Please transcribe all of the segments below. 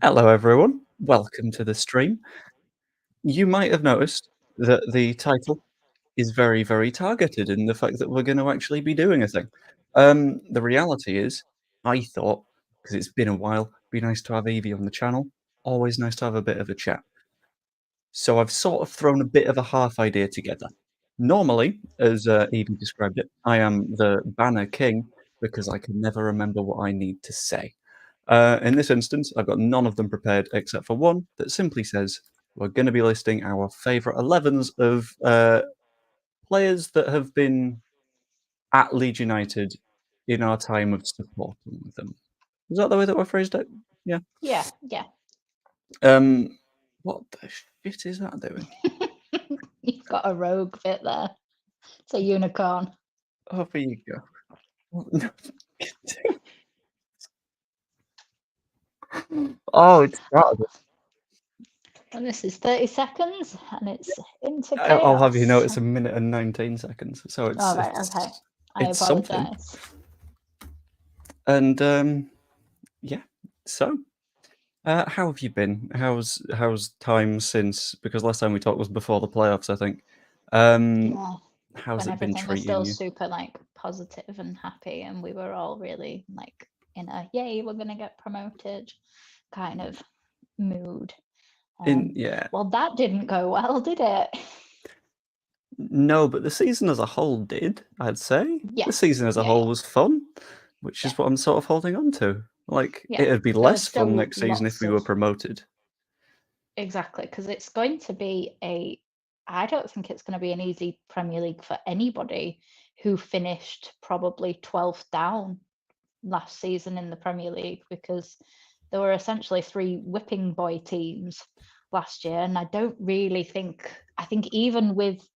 Hello, everyone. Welcome to the stream. You might have noticed that the title is very, very targeted in the fact that we're going to actually be doing a thing. The reality is, I thought, because it's been a while, be nice to have Evie on the channel. Always nice to have a bit of a chat. So I've sort of thrown a bit of a half idea together. Normally, as Evie described it, I am the banner king because I can never remember what I need to say. In this instance, I've got none of them prepared except for one that simply says we're going to be listing our favourite 11s of players that have been at Leeds United in our time of supporting them. Is that the way that we phrased it? Yeah. Yeah. What the shit is that doing? You've got a rogue bit there. It's a unicorn. Oh, there you go. Oh, it's started. And this is 30 seconds, and it's into chaos. I'll have you know it's 1 minute and 19 seconds. So it's all right. Okay. I it's something. apologize. And yeah. So, how have you been? How's time since? Because last time we talked was before the playoffs, I think. Yeah. How's When it been everything was still treating you? super positive and happy, and we were all really in a yay, we're gonna get promoted kind of mood. Yeah. Well, that didn't go well, did it? No, but the season as a whole did, I'd say. Yeah. The season as a whole was fun, which is Yeah. what I'm sort of holding on to. Like, Yeah. it'd be There was less fun still next season if lots we were of promoted. exactly, because it's going to be I don't think it's going to be an easy Premier League for anybody who finished probably 12th down last season in the Premier League, because there were essentially 3 whipping boy teams last year, and I don't really I think even with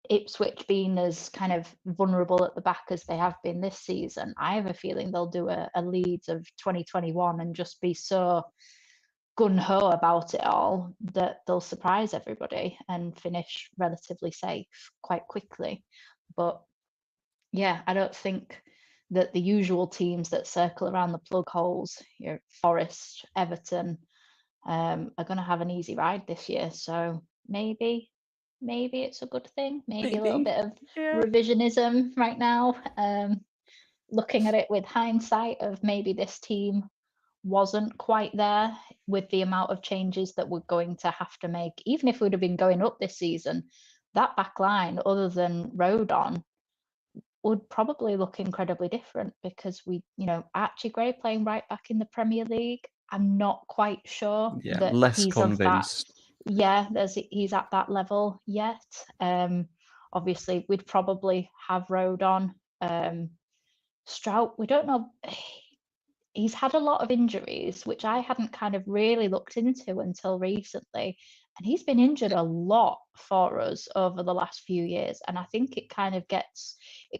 Ipswich being as kind of vulnerable at the back as they have been this season, I have a feeling they'll do a Leeds of 2021 and just be so gun-ho about it all that they'll surprise everybody and finish relatively safe quite quickly. But yeah, I don't think that the usual teams that circle around the plug holes, your Forest, Everton, are going to have an easy ride this year. So maybe it's a good thing. Maybe a little bit of revisionism right now. Looking at it with hindsight of maybe this team wasn't quite there with the amount of changes that we're going to have to make. Even if we'd have been going up this season, that back line, other than Rodon, would probably look incredibly different, because Archie Gray playing right back in the Premier League, I'm not quite sure that less he's convinced. of that. He's at that level yet. Obviously, we'd probably have Rodon. Strout, we don't know. He's had a lot of injuries, which I hadn't kind of really looked into until recently. And he's been injured a lot for us over the last few years. And I think it kind of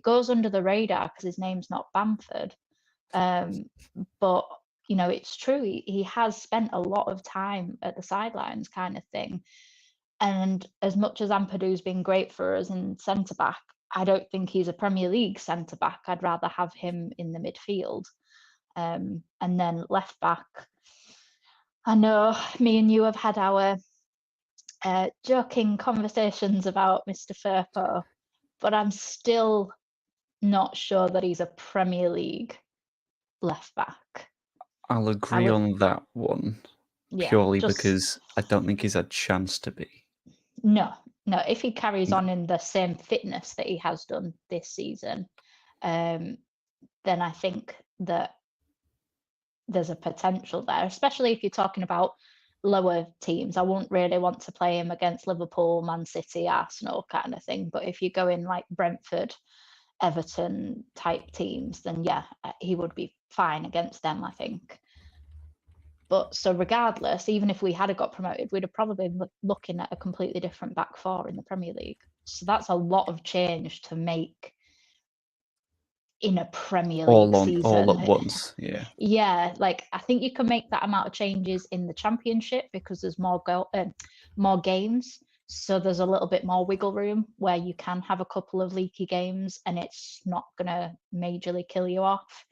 goes under the radar because his name's not Bamford. But, it's true. He has spent a lot of time at the sidelines kind of thing. And as much as Ampadu's been great for us in centre back, I don't think he's a Premier League centre back. I'd rather have him in the midfield. And then left back, I know me and you have had our joking conversations about Mr. Firpo, but I'm still not sure that he's a Premier League left back. I'll agree on that one, purely because I don't think he's had a chance to be. No, if he carries on in the same fitness that he has done this season, then I think that there's a potential there, especially if you're talking about lower teams. I won't really want to play him against Liverpool, Man City, Arsenal kind of thing. But if you go in like Brentford, Everton type teams, then yeah, he would be fine against them, I think. But so regardless, even if we had got promoted, we'd have probably been looking at a completely different back four in the Premier League. So that's a lot of change to make in a Premier League season all at once. Yeah, I think you can make that amount of changes in the Championship because there's more games, so there's a little bit more wiggle room where you can have a couple of leaky games and it's not gonna majorly kill you off.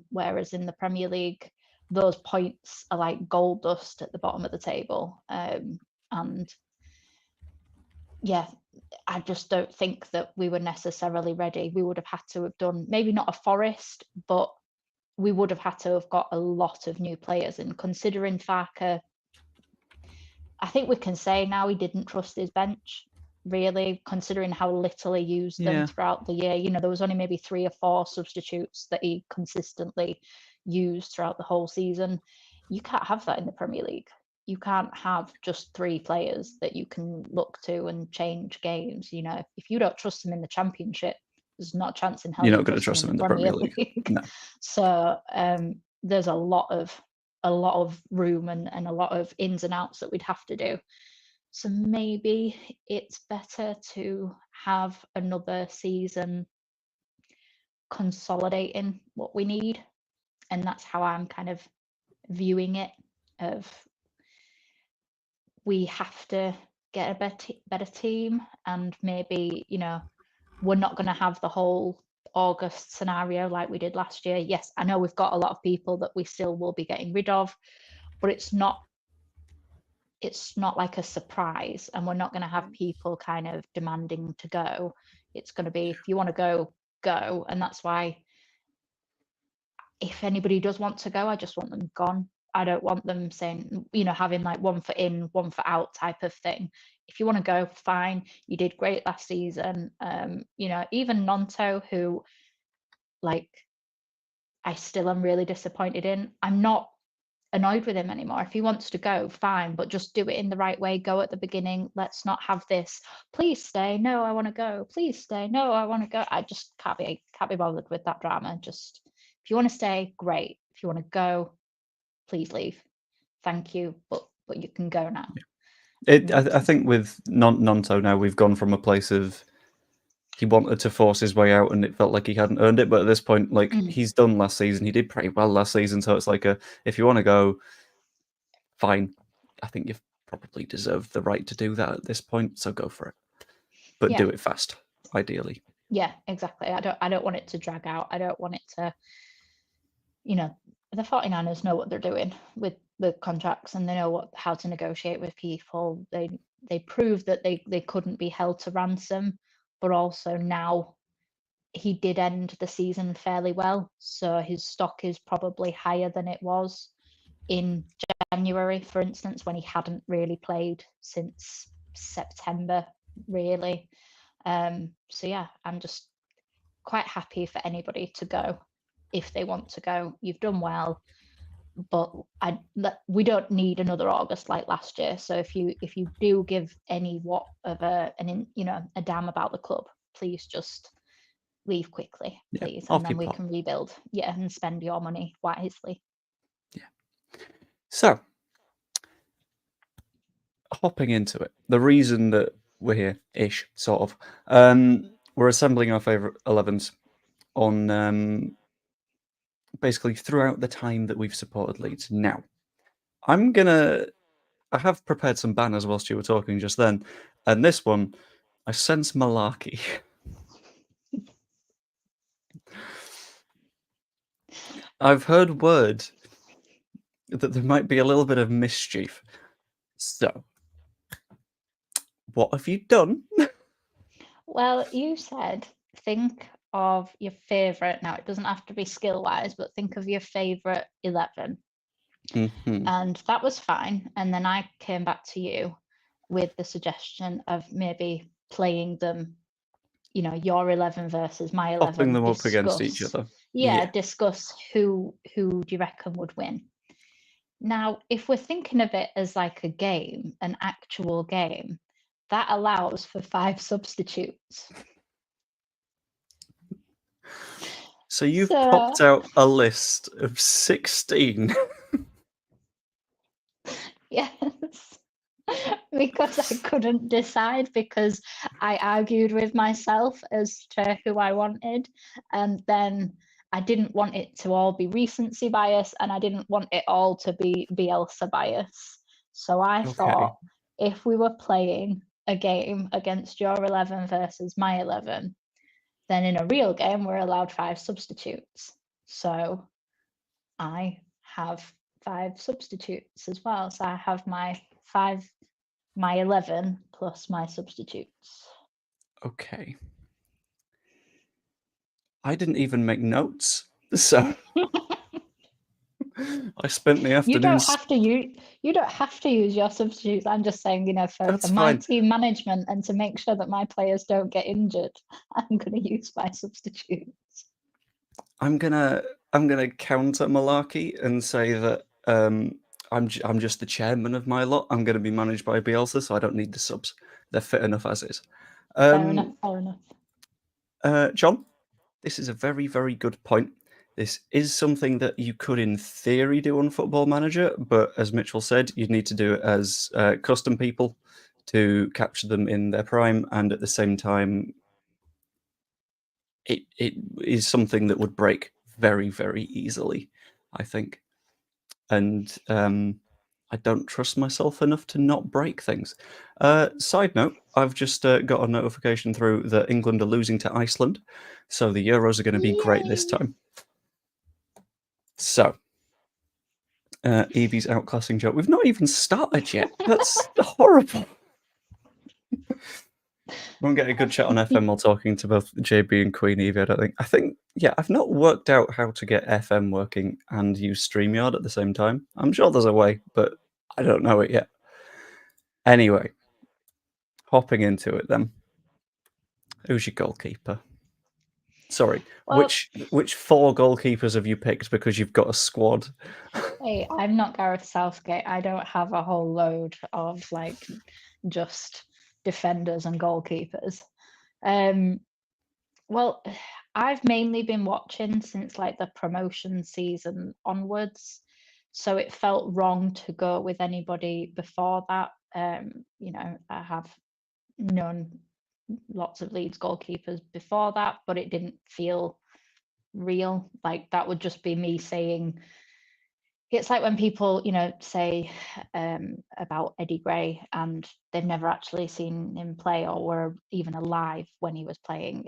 Whereas in the Premier League, those points are like gold dust at the bottom of the table. And yeah, I just don't think that we were necessarily ready. We would have had to have done maybe not a Forest, but we would have had to have got a lot of new players. And considering Farke, I think we can say now he didn't trust his bench, really, considering how little he used them throughout the year. You know, there was only maybe 3 or 4 substitutes that he consistently used throughout the whole season. You can't have that in the Premier League. You can't have just 3 players that you can look to and change games. You know, if you don't trust them in the Championship, there's not a chance in hell You're you not going to trust them them in the Premier League. No. So there's a lot of room and a lot of ins and outs that we'd have to do. So maybe it's better to have another season consolidating what we need. And that's how I'm kind of viewing it, of we have to get a better team, and maybe, you know, we're not going to have the whole August scenario like we did last year. Yes, I know we've got a lot of people that we still will be getting rid of, but it's not like a surprise, and we're not going to have people kind of demanding to go. It's going to be, if you want to go, go. And that's why if anybody does want to go, I just want them gone. I don't want them saying, you know, having like 1 for in, 1 for out type of thing. If you want to go, fine. You did great last season. You know, even Nonto, who, like, I still am really disappointed in. I'm not annoyed with him anymore. If he wants to go, fine, but just do it in the right way. Go at the beginning. Let's not have this, please stay, no, I want to go, please stay, no, I want to go. I just can't be bothered with that drama. Just, if you want to stay, great. If you want to go, please leave. Thank you, but you can go now. I think with Nonto now, we've gone from a place of he wanted to force his way out and it felt like he hadn't earned it. But at this point, like, he's done last season. He did pretty well last season. So it's like, if you want to go, fine. I think you've probably deserved the right to do that at this point. So go for it. But do it fast, ideally. Yeah, exactly. I don't want it to drag out. I don't want it to, you know, the 49ers know what they're doing with the contracts, and they know how to negotiate with people. They proved that they couldn't be held to ransom, but also now he did end the season fairly well, so his stock is probably higher than it was in January, for instance, when he hadn't really played since September, really. So yeah, I'm just quite happy for anybody to go if they want to go. You've done well, but we don't need another August like last year. So if you do give any a damn about the club, please just leave quickly, please, and then we can rebuild. Yeah, and spend your money wisely. Yeah. So, hopping into it, the reason that we're here, ish, sort of, we're assembling our favourite 11s on basically throughout the time that we've supported Leeds. Now, I have prepared some banners whilst you were talking just then, and this one, I sense malarkey. I've heard word that there might be a little bit of mischief. So, what have you done? Well, you said think of your favourite. Now, it doesn't have to be skill-wise, but think of your favourite 11. And that was fine. And then I came back to you with the suggestion of maybe playing them, you know, your 11 versus my 11. Popping them up against each other. Yeah, discuss who do you reckon would win. Now, if we're thinking of it as like a game, an actual game, that allows for 5 substitutes. So you've popped out a list of 16. Yes. Because I couldn't decide, because I argued with myself as to who I wanted, and then I didn't want it to all be recency bias, and I didn't want it all to be Bielsa bias. So I thought, if we were playing a game against your 11 versus my 11, then in a real game we're allowed 5 substitutes. So I have 5 substitutes as well. So I have my 11 plus my substitutes. Okay. I didn't even make notes, so I spent the afternoon. You don't have to use your substitutes. I'm just saying, for my team management and to make sure that my players don't get injured, I'm going to use my substitutes. I'm gonna counter malarkey and say that I'm just the chairman of my lot. I'm gonna be managed by Bielsa, so I don't need the subs. They're fit enough as is. Fair enough. John, this is a very, very good point. This is something that you could, in theory, do on Football Manager, but as Mitchell said, you'd need to do it as custom people to capture them in their prime, and at the same time, it is something that would break very, very easily, I think. And I don't trust myself enough to not break things. Side note, I've just got a notification through that England are losing to Iceland, so the Euros are going to be great this time. So, Evie's outclassing Joe. We've not even started yet. That's horrible. Won't get a good chat on FM while talking to both JB and Queen Evie, I don't think. I've not worked out how to get FM working and use StreamYard at the same time. I'm sure there's a way, but I don't know it yet. Anyway, hopping into it then. Who's your goalkeeper? Sorry, well, which 4 goalkeepers have you picked because you've got a squad? Hey, I'm not Gareth Southgate. I don't have a whole load of just defenders and goalkeepers. Well, I've mainly been watching since the promotion season onwards, so it felt wrong to go with anybody before that. I have known lots of Leeds goalkeepers before that, but it didn't feel real. That would just be me saying. It's like when people, say about Eddie Gray and they've never actually seen him play or were even alive when he was playing.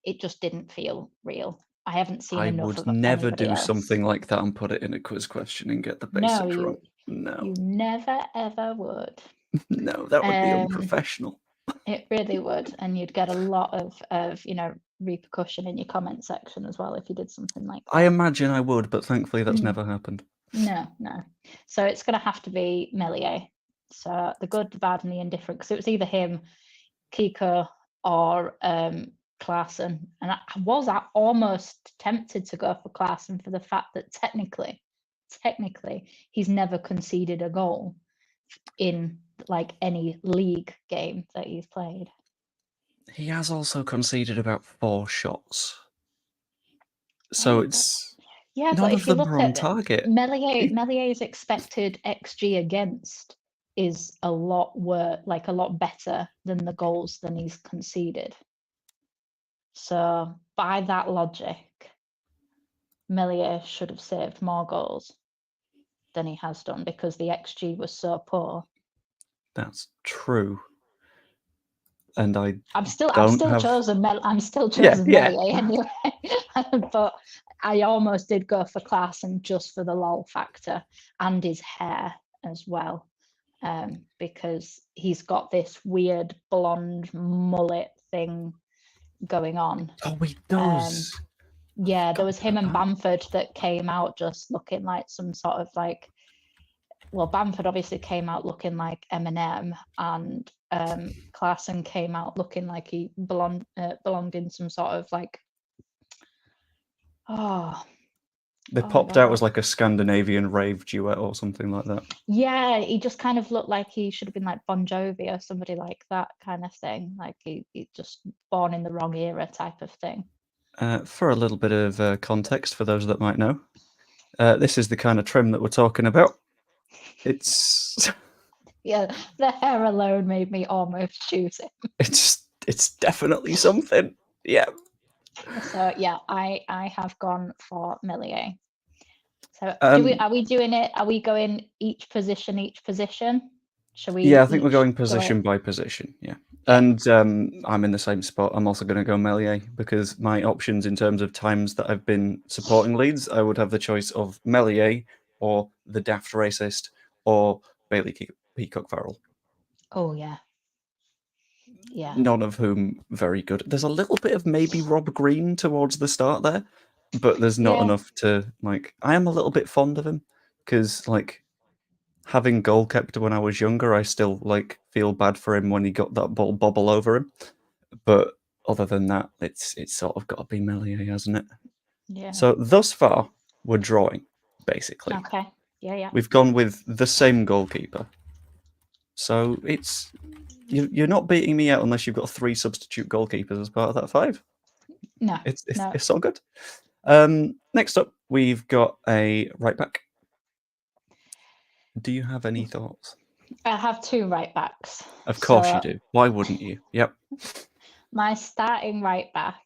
It just didn't feel real. I haven't seen enough of anybody else. I would never do something like that and put it in a quiz question and get the basics wrong. No, you never ever would. No, that would be unprofessional. It really would, and you'd get a lot of repercussion in your comment section as well if you did something like that. I imagine I would, but thankfully that's never happened. No. So it's going to have to be Meslier. So the good, the bad, and the indifferent, because it was either him, Kiko, or Klaassen. And I was almost tempted to go for Klaassen for the fact that technically, he's never conceded a goal in any league game that he's played. He has also conceded about 4 shots. So it's none of them are on target. Mellier's expected XG against is a lot better than the goals than he's conceded. So by that logic, Meslier should have saved more goals than he has done because the XG was so poor. That's true. And I'm still chosen Meslier anyway. But I almost did go for Klaassen just for the lol factor and his hair as well, because he's got this weird blonde mullet thing going on. Oh, he does. Yeah, there was him and Bamford that came out just looking like some sort of Bamford obviously came out looking like Eminem, and Klaassen came out looking like he belonged in some sort of they popped out as a Scandinavian rave duet or something like that. Yeah, he just kind of looked like he should have been Bon Jovi or somebody like that kind of thing. He just born in the wrong era type of thing. For a little bit of context for those that might know, this is the kind of trim that we're talking about. It's yeah, the hair alone made me almost choose him. It's definitely something. Yeah. So yeah, I have gone for Meslier. So are we doing it? Are we going each position? Shall we? Yeah, I think we're going position by position. Yeah. And I'm in the same spot. I'm also going to go Meslier because my options in terms of times that I've been supporting Leeds, I would have the choice of Meslier or the daft racist, or Bailey Peacock Farrell. Oh yeah. Yeah. None of whom very good. There's a little bit of maybe Rob Green towards the start there, but there's not Yeah. enough to like. I am a little bit fond of him because like having goal kept when I was younger, I still like feel bad for him when he got that ball bobble over him. But other than that, it's sort of got to be Melier, hasn't it? Yeah. So thus far, we're drawing basically. Okay. Yeah. Yeah. We've gone with the same goalkeeper. So it's you're not beating me out unless you've got 3 substitute goalkeepers as part of that 5. No. It's No. it's all good. Next up, we've got a right back. Do you have any thoughts? I have 2 right backs. Of course you do. Why wouldn't you? Yep. My starting right back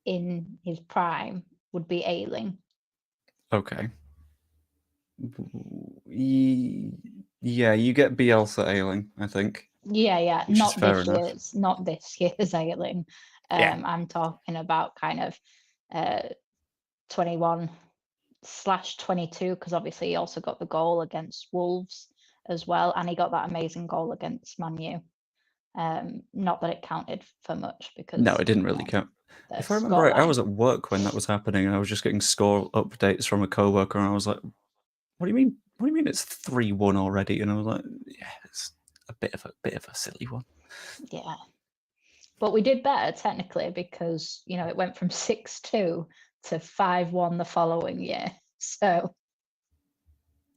in his prime would be Ayling. Okay. Yeah, you get Bielsa Ayling, I think. Yeah, yeah. Which is fair enough. Not this year's Ayling. Yeah. I'm talking about kind of 21/22, because obviously he also got the goal against Wolves as well, and he got that amazing goal against Man U. Not that it counted for much because No, it didn't really count. the If I remember right, I scoreline. was at work when that was happening, and I was just getting score updates from a coworker, and I was like, "What do you mean? What do you mean it's 3-1 already?" And I was like, "Yeah, it's a bit of a silly one." Yeah. But we did better technically because, it went from 6-2 to 5-1 the following year. So,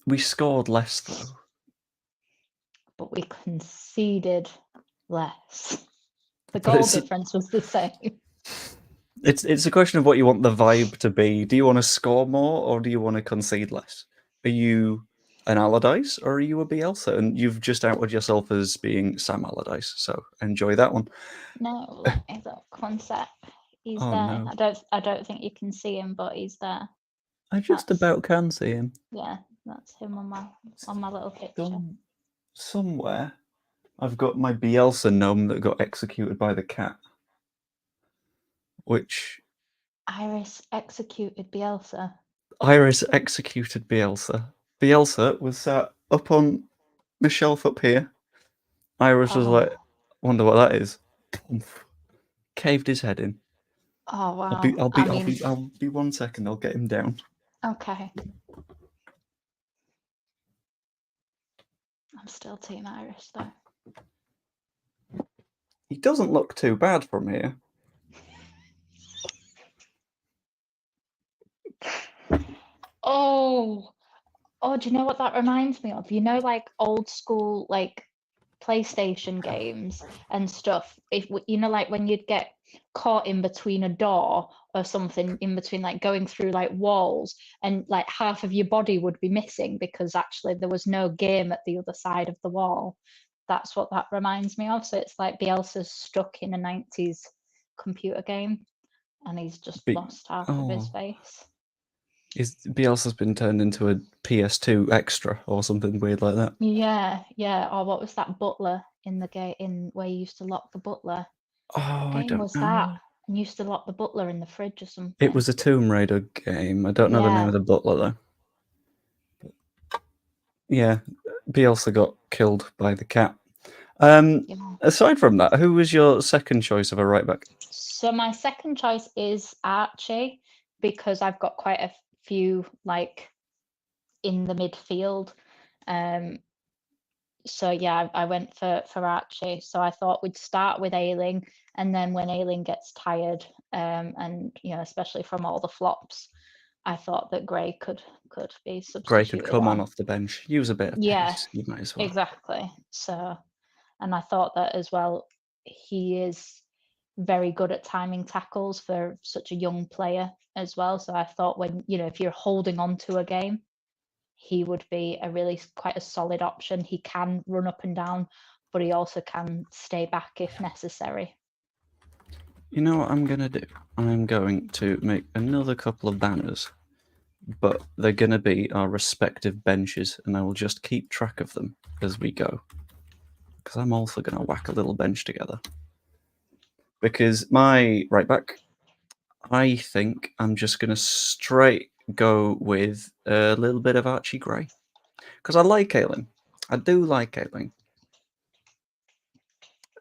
We scored less though. but we conceded less. The But goal difference was the same. it's a question of what you want the vibe to be. Do you want to score more or do you want to concede less? Are you an Allardyce or are you a Bielsa? And you've just outed yourself as being Sam Allardyce, so enjoy that one. No, let me look. One sec. He's Oh there. no. I don't think you can see him, but he's there. I just about can see him. Yeah, that's him on my little picture. Somewhere I've got my Bielsa gnome that got executed by the cat. Which Iris executed Bielsa. Iris executed Bielsa. Bielsa was sat up on the shelf up here. Iris was like, wonder what that is. Caved his head in. Oh wow. I'll be 1 second, I'll get him down. Okay. I'm still Team Iris though. He doesn't look too bad from here. Oh, do you know what that reminds me of? Like old school, like PlayStation games and stuff. If like when you'd get caught in between a door or something, in between like going through like walls, and like half of your body would be missing because actually there was no game at the other side of the wall. That's what that reminds me of. So it's like Bielsa's stuck in a 90s computer game and he's just lost half of his face. Bielsa's been turned into a PS2 extra or something weird like that. Yeah, yeah. Or what was that butler in the game in where you used to lock the butler? Oh, What I game don't was know. that? And you used to lock the butler in the fridge or something. It was a Tomb Raider game. I don't know the name of the butler though. Yeah, Bielsa got killed by the cat. Aside from that, who was your second choice of a right back? So my second choice is Archie because I've got quite a few like in the midfield. So yeah, I went for Archie. So I thought we'd start with Ayling, and then when Ayling gets tired, and especially from all the flops, I thought that Gray could be substituted. Gray could come on off the bench, use a bit of pace. You might as well. Exactly. So, and I thought that as well. He is very good at timing tackles for such a young player as well. So I thought when if you're holding on to a game, he would be quite a solid option. He can run up and down, but he also can stay back if necessary. You know what I'm going to do? I'm going to make another couple of banners, but they're going to be our respective benches, and I will just keep track of them as we go. Because I'm also going to whack a little bench together. Because my right back, I think I'm just going to straight go with a little bit of Archie Gray. Because I like Ailing. I do like Ailing.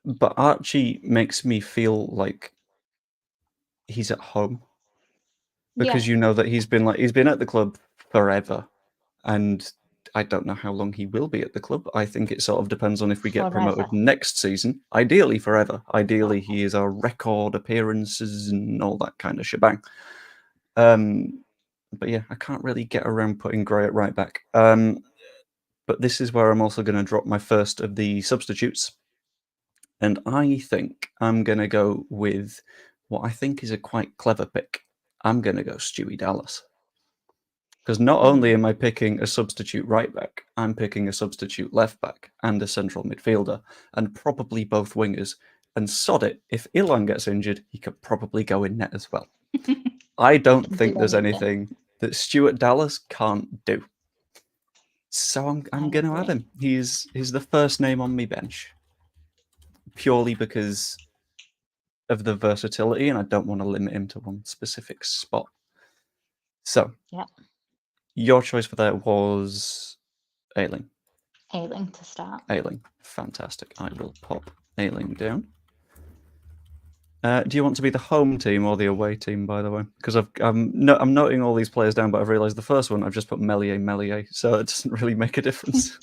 But Archie makes me feel like he's at home. Because Yeah. you know that he's been at the club forever. And I don't know how long he will be at the club. I think it sort of depends on if we get promoted Forever. next season. Ideally forever. Ideally he is our record appearances and all that kind of shebang. But yeah, I can't really get around putting Gray at right back. But this is where I'm also going to drop my first of the substitutes. And I think I'm going to go with what I think is a quite clever pick. I'm going to go Stewie Dallas. Because not only am I picking a substitute right back, I'm picking a substitute left back and a central midfielder, and probably both wingers. And sod it, if Ilan gets injured, he could probably go in net as well. I don't think there's anything that Stuart Dallas can't do. So I'm going to have him. He's the first name on my bench. Purely because of the versatility, and I don't want to limit him to one specific spot. So, your choice for that was Ailing. Ailing to start. Ailing, fantastic. I will pop Ailing down. Do you want to be the home team or the away team, by the way? Because I'm noting all these players down, but I've realised the first one I've just put Melier, so it doesn't really make a difference.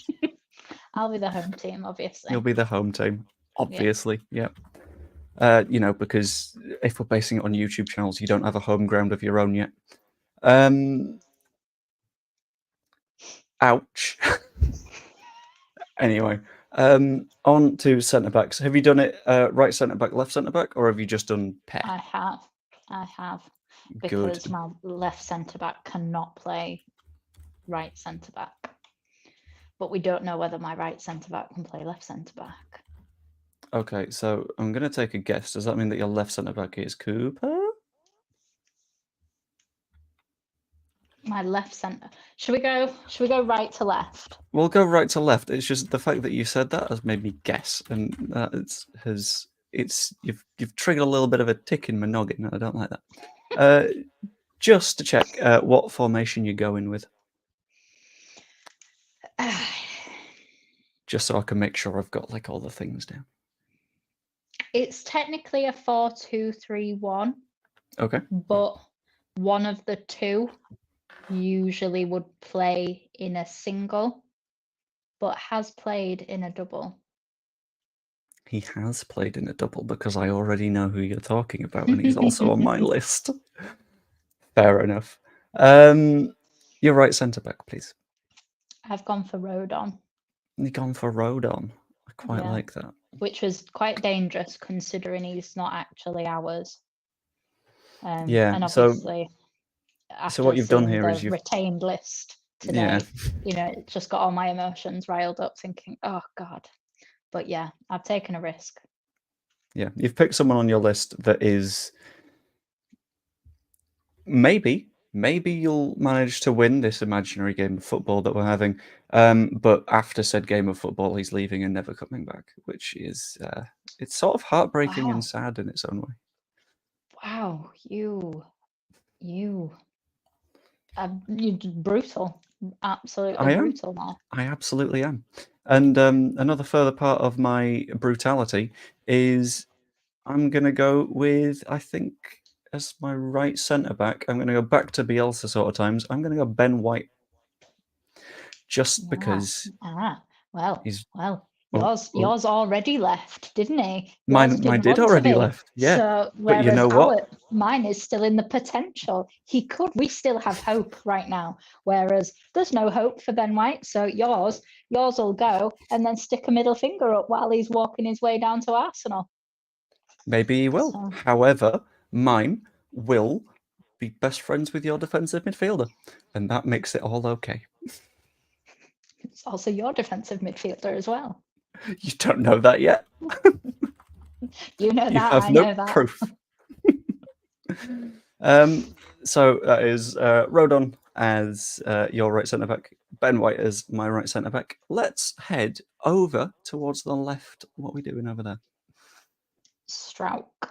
I'll be the home team, obviously. You'll be the home team, obviously. Yeah. Because if we're basing it on YouTube channels, you don't have a home ground of your own yet. Ouch. Anyway, on to centre backs. Have you done it right centre back, left centre back, or have you just done pair? I have. Because my left centre back cannot play right centre back. But we don't know whether my right centre back can play left centre back. Okay, so I'm going to take a guess. Does that mean that your left centre back is Cooper? My left centre. Should we go right to left? We'll go right to left. It's just the fact that you said that has made me guess, and you've triggered a little bit of a tick in my noggin. I don't like that. Just to check, what formation you're going with? Just so I can make sure I've got like all the things down. It's technically a 4-2-3-1. Okay. But one of the two usually would play in a single, but has played in a double. He has played in a double because I already know who you're talking about, and he's also on my list. Fair enough. Your right centre back, please. I've gone for Rodon. You've gone for Rodon. I quite like that. Which was quite dangerous considering he's not actually ours. Yeah. And obviously, so what you've done here is you've retained list today, it just got all my emotions riled up, thinking, "Oh God!" But yeah, I've taken a risk. Yeah, you've picked someone on your list that is maybe you'll manage to win this imaginary game of football that we're having. But after said game of football, he's leaving and never coming back, which is it's sort of heartbreaking and sad in its own way. Wow, you're brutal, absolutely brutal now. I absolutely am. And another further part of my brutality is I'm going to go with, I think, as my right centre-back, I'm going to go back to Bielsa sort of times. I'm going to go Ben White. Just because... Yours already left, didn't he? Mine did already left, yeah. So, but you know what? Mine is still in the potential. We still have hope right now, whereas there's no hope for Ben White. So yours will go and then stick a middle finger up while he's walking his way down to Arsenal. Maybe he will. So. However, mine will be best friends with your defensive midfielder, and that makes it all okay. It's also your defensive midfielder as well. You don't know that yet. You know that. You have no proof. So that is Rodon as your right centre back, Ben White as my right centre back. Let's head over towards the left. What are we doing over there? Strauch.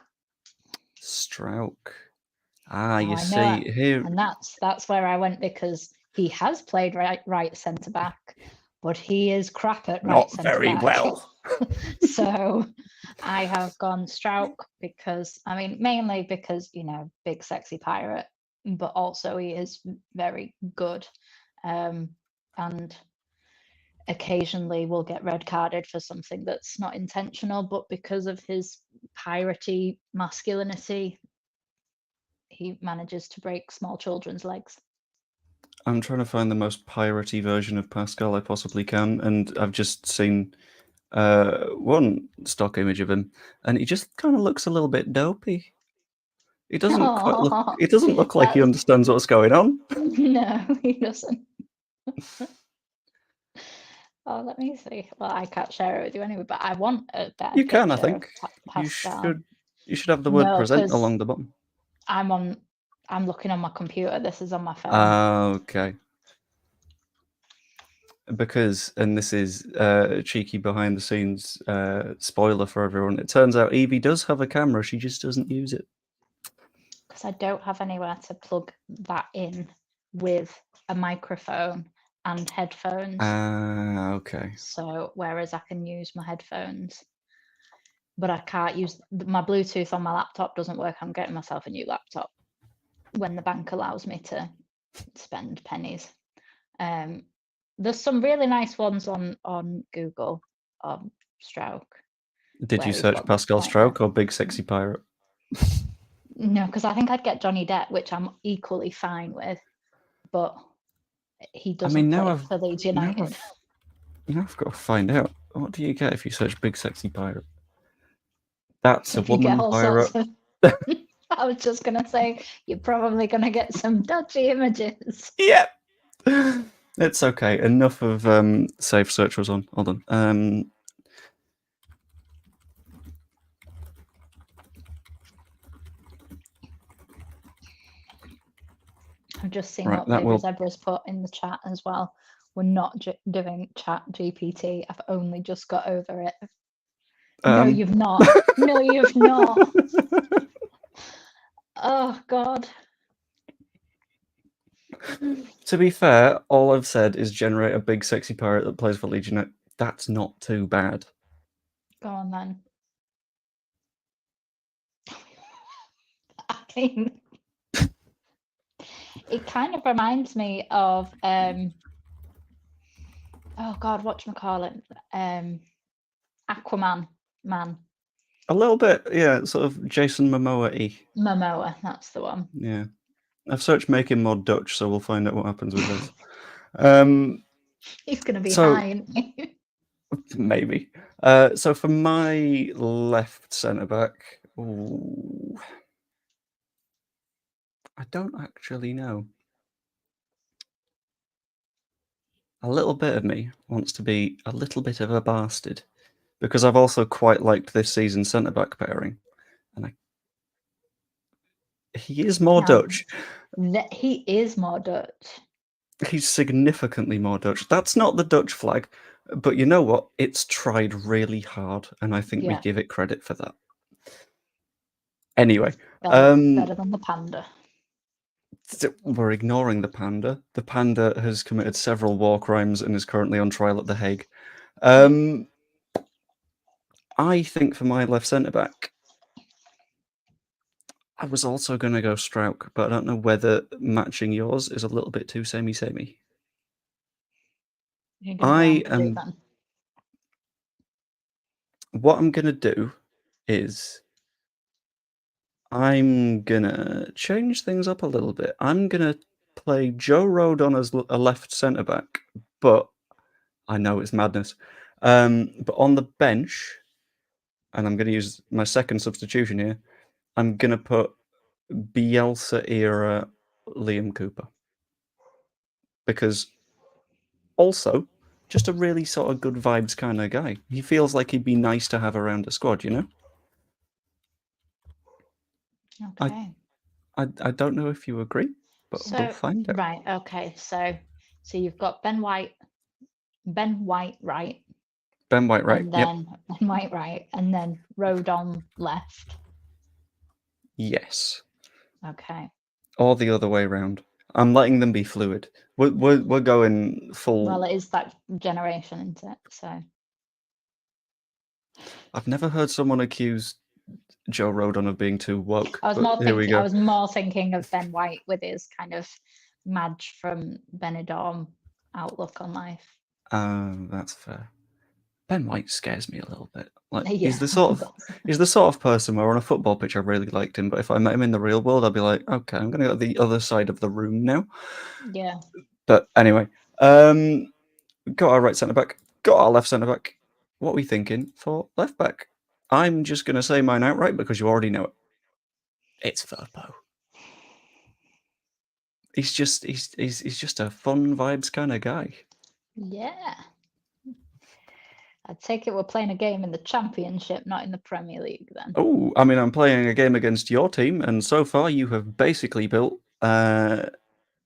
Ah, Now you I know see here. and that's where I went because he has played right centre back, but he is crap at right Not centre very back. well. So I have gone Strauch because, I mean, mainly because, big sexy pirate, but also he is very good. And occasionally will get red carded for something that's not intentional, but because of his piratey masculinity, he manages to break small children's legs. I'm trying to find the most piratey version of Pascal I possibly can, and I've just seen one stock image of him, and he just kind of looks a little bit dopey. He doesn't quite look. Oh, He doesn't look like he that's understands what's going on. no, he doesn't. Oh, let me see. Well, I can't share it with you anyway, but I want a better You can, I picture of think. You Pascal. should. You should have the word No, present because along the bottom. I'm looking on my computer. This is on my phone. Okay. Because, and this is cheeky behind the scenes spoiler for everyone. It turns out Evie does have a camera. She just doesn't use it. Because I don't have anywhere to plug that in with a microphone and headphones. Okay. So whereas I can use my headphones, but I can't use my Bluetooth on my laptop doesn't work. I'm getting myself a new laptop when the bank allows me to spend pennies. There's some really nice ones on Google of Strauch. Did you Where he's search looked Pascal quite nice. Strauch or Big Sexy Pirate? No, because I think I'd get Johnny Depp, which I'm equally fine with, but he doesn't play for Leeds United. Now I've got to find out. What do you get if you search Big Sexy Pirate? That's a If you get woman all pirate. sorts of I was just gonna say you're probably gonna get some dodgy images. Yep. It's okay. Enough of safe search was on. Hold on. I've just seen Right, what that Favour will. Zebra's put in the chat as well. We're not doing Chat GPT. I've only just got over it. No, you've not. No, you've not. Oh God. To be fair, all I've said is generate a big sexy pirate that plays for Leeds United. That's not too bad. Go on then. I mean, it kind of reminds me of oh God, whatchamacallit? Aquaman man. A little bit, yeah, sort of Jason Momoa-y. Momoa, that's the one. Yeah. I've searched make him more Dutch, so we'll find out what happens with this. He's gonna be So high, isn't he? maybe. So for my left centre back, I don't actually know. A little bit of me wants to be a little bit of a bastard because I've also quite liked this season's centre back pairing, and he is more Dutch. He is more Dutch. He's significantly more Dutch. That's not the Dutch flag, but you know what? It's tried really hard, and I think we give it credit for that. Anyway, better than the panda. We're ignoring the panda. The panda has committed several war crimes and is currently on trial at The Hague. I think for my left centre back, I was also going to go Strauch, but I don't know whether matching yours is a little bit too samey. You're going to go on budget then? What I'm going to do is I'm going to change things up a little bit. I'm going to play Joe Rodon as a left centre back, but I know it's madness. But on the bench, and I'm going to use my second substitution here, I'm going to put Bielsa era Liam Cooper. Because also, just a really sort of good vibes kind of guy. He feels like he'd be nice to have around a squad, you know? Okay. I don't know if you agree, but we'll find out. Right, okay. So you've got Ben White right. Ben White right. And then Ben White right, and then Rodon left. Yes. Okay. or the other way around. I'm letting them be fluid. We're going full. Well, it is that generation, isn't it? So I've never heard someone accuse Joe Rodon of being too woke. I was But here we go. I was more thinking of Ben White with his kind of Madge from Benidorm outlook on life. That's fair. Ben White scares me a little bit. Like Yeah, he's the sort of person where on a football pitch I really liked him, but if I met him in the real world, I'd be like, okay, I'm gonna go to the other side of the room now. Yeah. But anyway, got our right centre back, got our left centre back. What are we thinking for left back? I'm just gonna say mine outright because you already know it. It's Firpo. He's just a fun vibes kind of guy. Yeah. I take it we're playing a game in the Championship, not in the Premier League then. Oh, I mean, I'm playing a game against your team, and so far you have basically built a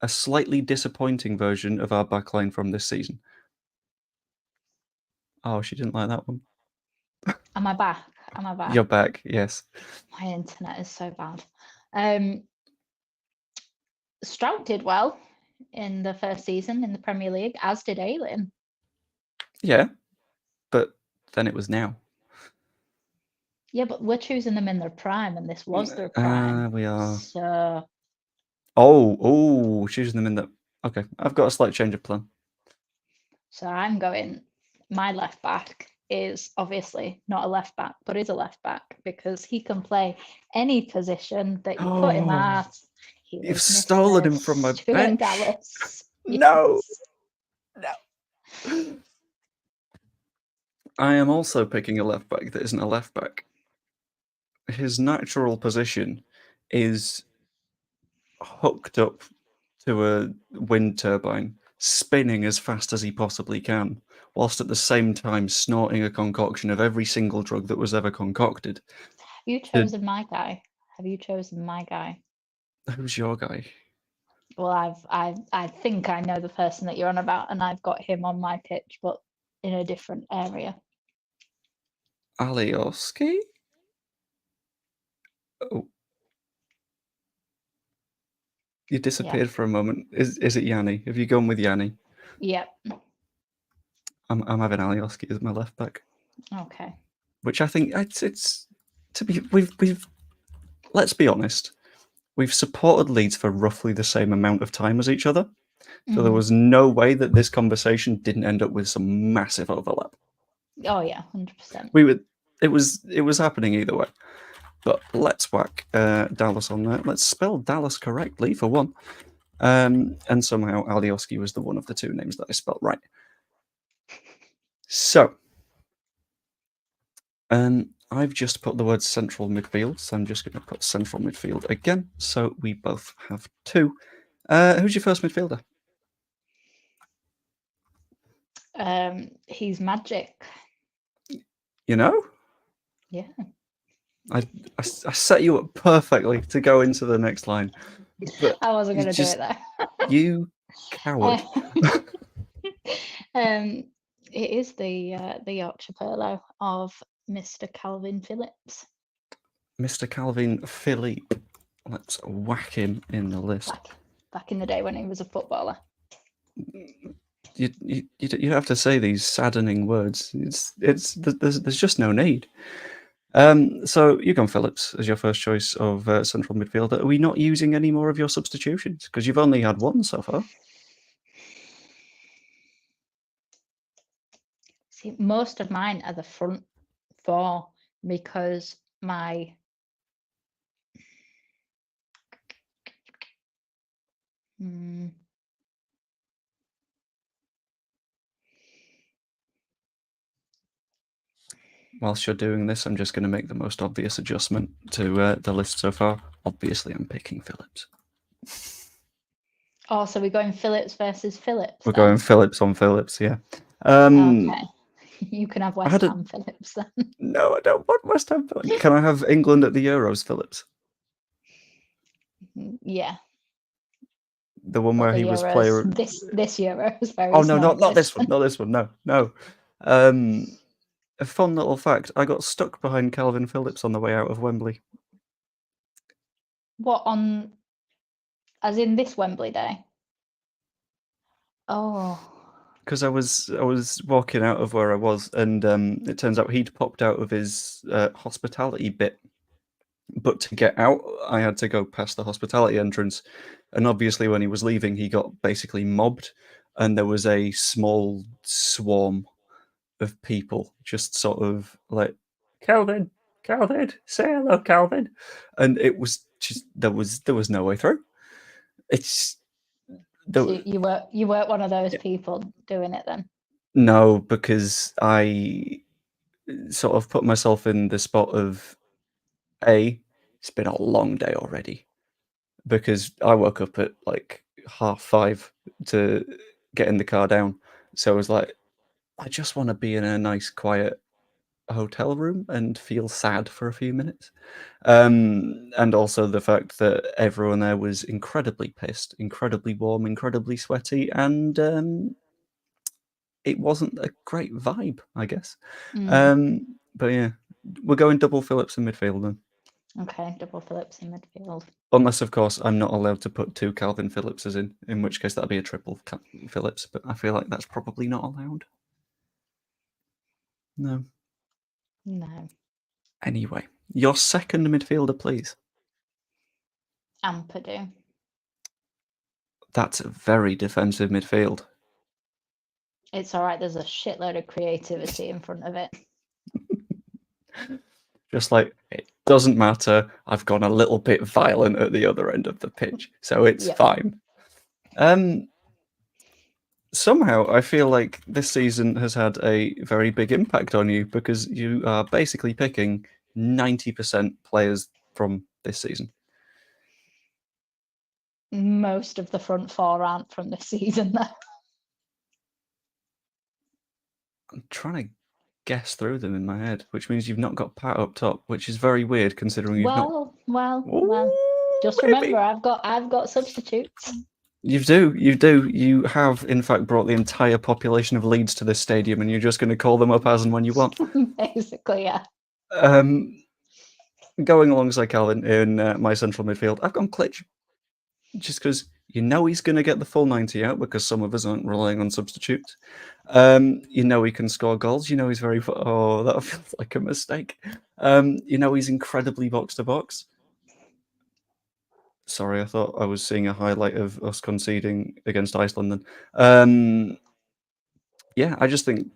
slightly disappointing version of our backline from this season. Oh, she didn't like that one. Am I back? Am I back? You're back, yes. My internet is so bad. Stroud did well in the first season in the Premier League, as did Aylin. Yeah, but then it was now. Yeah, but we're choosing them in their prime, and this was their prime. We are. So. Oh, choosing them in the. Okay, I've got a slight change of plan. So I'm going. My left back is obviously not a left back, but is a left back because he can play any position that you put him at. You've stolen him from my bench. Dallas. No. No. I am also picking a left back that isn't a left back. His natural position is hooked up to a wind turbine, spinning as fast as he possibly can, whilst at the same time snorting a concoction of every single drug that was ever concocted. Have you chosen my guy? Have you chosen my guy? Who's your guy? Well, I think I know the person that you're on about, and I've got him on my pitch, but in a different area. Alioski? Oh. You disappeared for a moment. Is it Yanni? Have you gone with Yanni? Yep. I'm having Alioski as my left back. Okay. Which I think it's to be we've let's be honest. We've supported Leeds for roughly the same amount of time as each other. So there was no way that this conversation didn't end up with some massive overlap. Oh yeah, 100%. It was happening either way. But let's whack Dallas on there. Let's spell Dallas correctly for one. And somehow Alioski was the one of the two names that I spelled right. So I've just put the word central midfield, so I'm just going to put central midfield again. So we both have two. Who's your first midfielder? He's magic. You know? Yeah. I set you up perfectly to go into the next line. But I wasn't going to do it there. You coward. It is the Yorkshire Polo of Mr. Calvin Phillips. Mr. Calvin Philippe. Let's whack him in the list. Back in the day when he was a footballer. You have to say these saddening words. There's just no need. So you've gone Phillips as your first choice of central midfielder. Are we not using any more of your substitutions? Because you've only had one so far. See, most of mine are the front four because my Whilst you're doing this, I'm just going to make the most obvious adjustment to the list so far. Obviously, I'm picking Phillips. Oh, so we're going Phillips versus Phillips. We're going Phillips on Phillips, yeah. Okay. You can have West Ham Phillips then. No, I don't want West Ham Phillips. Can I have England at the Euros Phillips? Yeah. The one where he was player. This Euros very. Oh no, not this one. Not this one. No. A fun little fact: I got stuck behind Calvin Phillips on the way out of Wembley. What on? As in this Wembley day? Oh. Because I was walking out of where I was, and it turns out he'd popped out of his hospitality bit. But to get out, I had to go past the hospitality entrance, and obviously, when he was leaving, he got basically mobbed, and there was a small swarm of people just sort of like, Calvin, Calvin, say hello, Calvin, and it was just there was no way through. It's there, So you weren't one of those people doing it then? no, because I sort of put myself in the spot of it's been a long day already, because I woke up at like 5:30 to get in the car down. So I was like, I just want to be in a nice, quiet hotel room and feel sad for a few minutes. And also the fact that everyone there was incredibly pissed, incredibly warm, incredibly sweaty, and it wasn't a great vibe, I guess. But yeah, we're going double Phillips in midfield then. Okay, double Phillips in midfield. Unless, of course, I'm not allowed to put two Calvin Phillipses in which case that'd be a triple Phillips, but I feel like that's probably not allowed. No. No. Anyway, your second midfielder, please. Ampadu. That's a very defensive midfield. It's all right. There's a shitload of creativity in front of it. Just like, it doesn't matter. I've gone a little bit violent at the other end of the pitch, so it's Yep. fine. Somehow, I feel like this season has had a very big impact on you, because you are basically picking 90% players from this season. Most of the front four aren't from this season, though. I'm trying to guess through them in my head, which means you've not got Pat up top, which is very weird considering you've not. Well. Just Maybe. remember, I've got substitutes. You do. You have, in fact, brought the entire population of Leeds to this stadium, and you're just going to call them up as and when you want. Basically, yeah. Going alongside Calvin in my central midfield, I've gone Klitsch. Just because he's going to get the full 90 out, because some of us aren't relying on substitutes. He can score goals. He's very... Oh, that feels like a mistake. He's incredibly box-to-box. Sorry, I thought I was seeing a highlight of us conceding against Iceland then. Yeah, I just think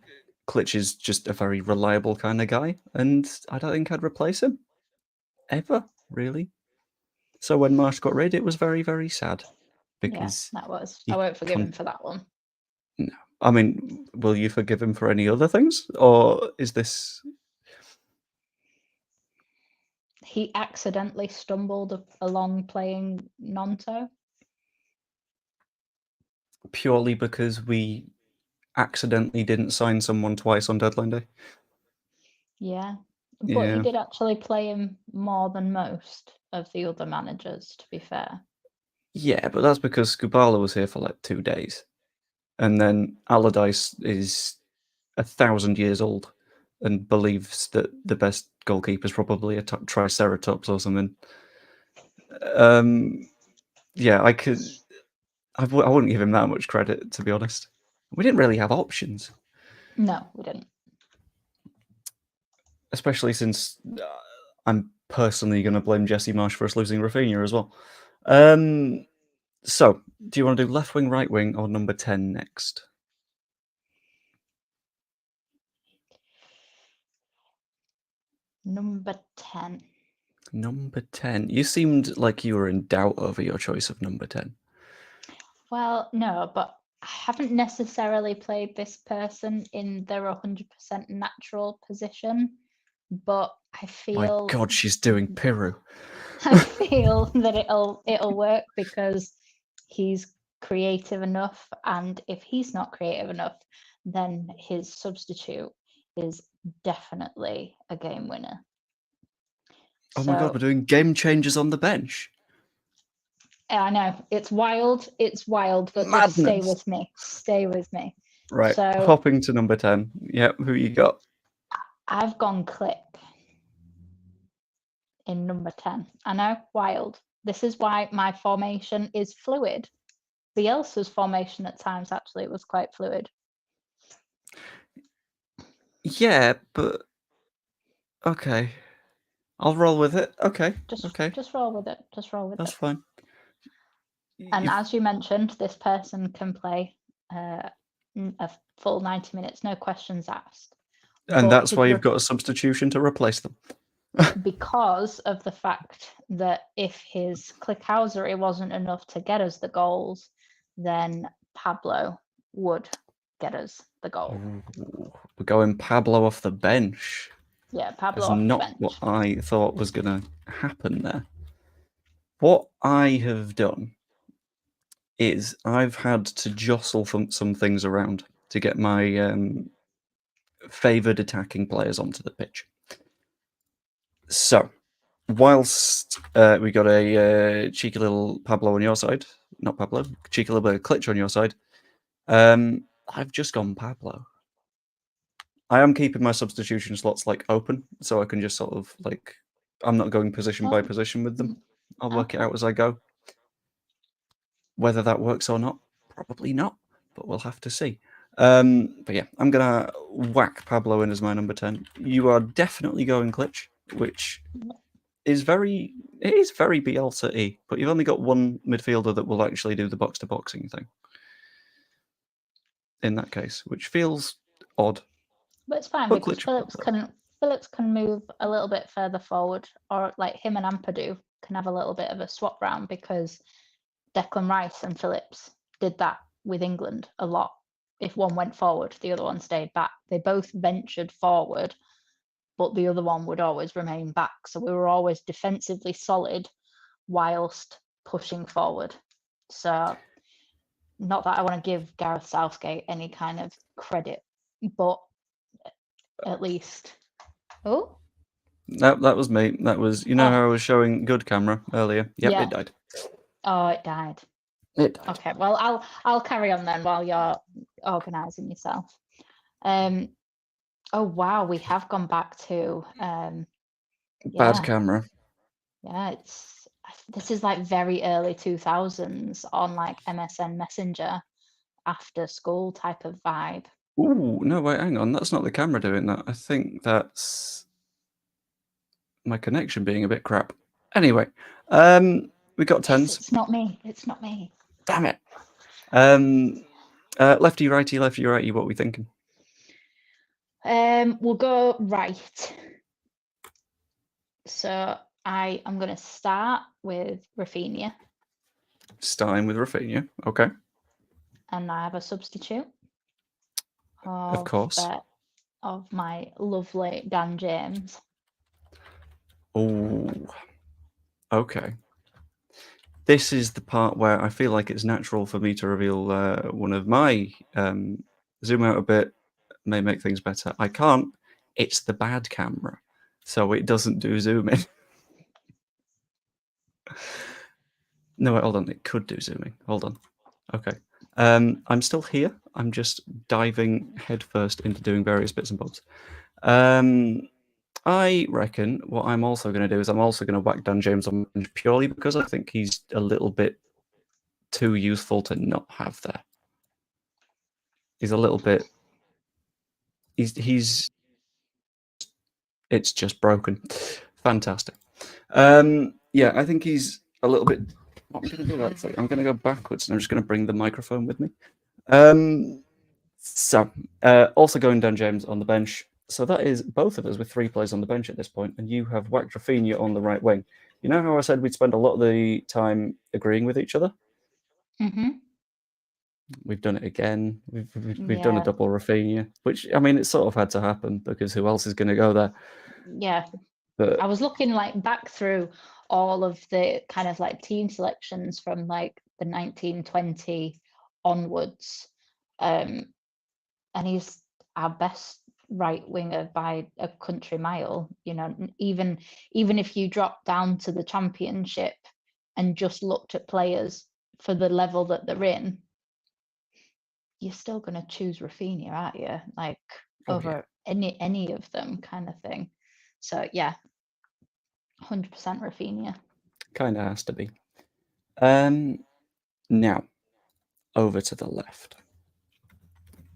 Klitsch is just a very reliable kind of guy, and I don't think I'd replace him. Ever, really. So when Marsh got rid, it was very, very sad. Because that was. I won't forgive him for that one. No. I mean, will you forgive him for any other things? Or is this... He accidentally stumbled along playing Nonto. Purely because we accidentally didn't sign someone twice on deadline day? Yeah. But he did actually play him more than most of the other managers, to be fair. Yeah, but that's because Skubala was here for like 2 days. And then Allardyce is 1,000 years old and believes that the best goalkeeper is probably a Triceratops or something. Yeah, I wouldn't give him that much credit, to be honest. We didn't really have options. No, we didn't. Especially since I'm personally going to blame Jesse Marsh for us losing Rafinha as well. So, do you want to do left wing, right wing, or number 10 next? Number 10. Number 10. You seemed like you were in doubt over your choice of number 10. Well, no, but I haven't necessarily played this person in their 100% natural position, but I feel... My God, she's doing Piru. I feel that it'll work because he's creative enough, and if he's not creative enough, then his substitute is definitely a game winner. Oh my God, we're doing game changers on the bench. I know, it's wild, but Madness. Just stay with me. Stay with me. Right, so hopping to number 10. Yep, who you got? I've gone Click in number 10. I know, wild. This is why my formation is fluid. Bielsa's formation at times actually was quite fluid. Yeah, but okay. I'll roll with it. Okay. Okay. Just roll with it. Just roll with That's it. fine. And as you mentioned, this person can play a full 90 minutes, no questions asked. And But that's why you've got a substitution to replace them. because of the fact that if his clickhousery wasn't enough to get us the goals, then Pablo would get us the goal. Ooh, we're going Pablo off the bench. Yeah, Pablo That's off the not bench. what I thought was going to happen there. What I have done is I've had to jostle some things around to get my favoured attacking players onto the pitch. So, whilst we got a cheeky little Pablo on your side, not Pablo, cheeky little bit of Klitsch on your side, I've just gone Pablo. I am keeping my substitution slots like open, so I can just sort of like, I'm not going position by position with them. I'll work it out as I go. Whether that works or not, probably not, but we'll have to see. But yeah, I'm gonna whack Pablo in as my number 10. You are definitely going Klitsch, which is very Bielsa-y, but you've only got one midfielder that will actually do the box-to-boxing thing. In that case, which feels odd. But it's fine because Phillips can move a little bit further forward, or like him and Ampadu can have a little bit of a swap round because Declan Rice and Phillips did that with England a lot. If one went forward, the other one stayed back. They both ventured forward, but the other one would always remain back. So we were always defensively solid whilst pushing forward. So not that I want to give Gareth Southgate any kind of credit, but at least. Oh, that was me. That was, you know how I was showing good camera earlier? Yep, yeah. it died. Oh, it died. It died. Okay, well, I'll carry on then while you're organising yourself. Oh wow, we have gone back to Bad camera. Yeah, this is like very early 2000s on like MSN Messenger after school type of vibe. Ooh, no, wait, hang on. That's not the camera doing that. I think that's my connection being a bit crap. Anyway, we got tens. It's not me. It's not me. Damn it. Lefty, righty, what are we thinking? We'll go right. So I am going to start with Rafinha. Starting with Rafinha, okay. And I have a substitute. Of course. Of my lovely Dan James. Oh, okay. This is the part where I feel like it's natural for me to reveal one of my zoom out a bit, may make things better. I can't. It's the bad camera, so it doesn't do zoom in. No, wait, hold on. It could do zooming. Hold on. Okay. I'm still here. I'm just diving headfirst into doing various bits and bobs. I reckon what I'm also going to do is I'm also going to whack Dan James on purely because I think he's a little bit too useful to not have there. He's a little bit. He's. It's just broken. Fantastic. Yeah, I think he's a little bit. What I'm going to do actually, I'm going to go backwards and I'm just going to bring the microphone with me. Also going Dan James on the bench. So that is both of us with 3 players on the bench at this point, and you have whacked Rafinha on the right wing. You know how I said we'd spend a lot of the time agreeing with each other? Mm-hmm. We've done it again. We've done a double Rafinha, which, I mean, it sort of had to happen because who else is going to go there? Yeah. But I was looking like back through all of the kind of like team selections from like the 1920 onwards. And he's our best right winger by a country mile. You know, even if you drop down to the championship and just looked at players for the level that they're in, you're still going to choose Rafinha, aren't you? Like over any of them, kind of thing. So yeah, 100% Rafinha. Kind of has to be. Now, over to the left.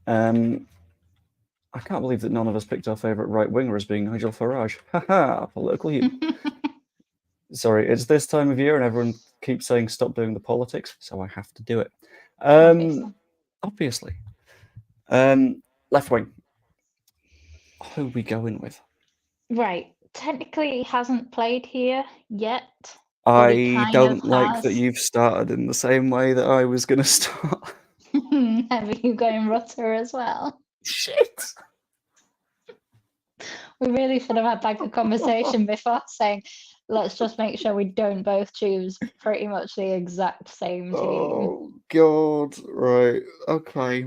I can't believe that none of us picked our favourite right winger as being Nigel Farage. Haha, political humor. Sorry, it's this time of year and everyone keeps saying stop doing the politics, so I have to do it. Obviously. Left wing. Who are we going with? Right. Technically, he hasn't played here yet. I don't like that you've started in the same way that I was going to start. Have you going Rutter as well? Shit. We really should have had like a conversation before saying, let's just make sure we don't both choose pretty much the exact same team. Oh, God. Right. Okay.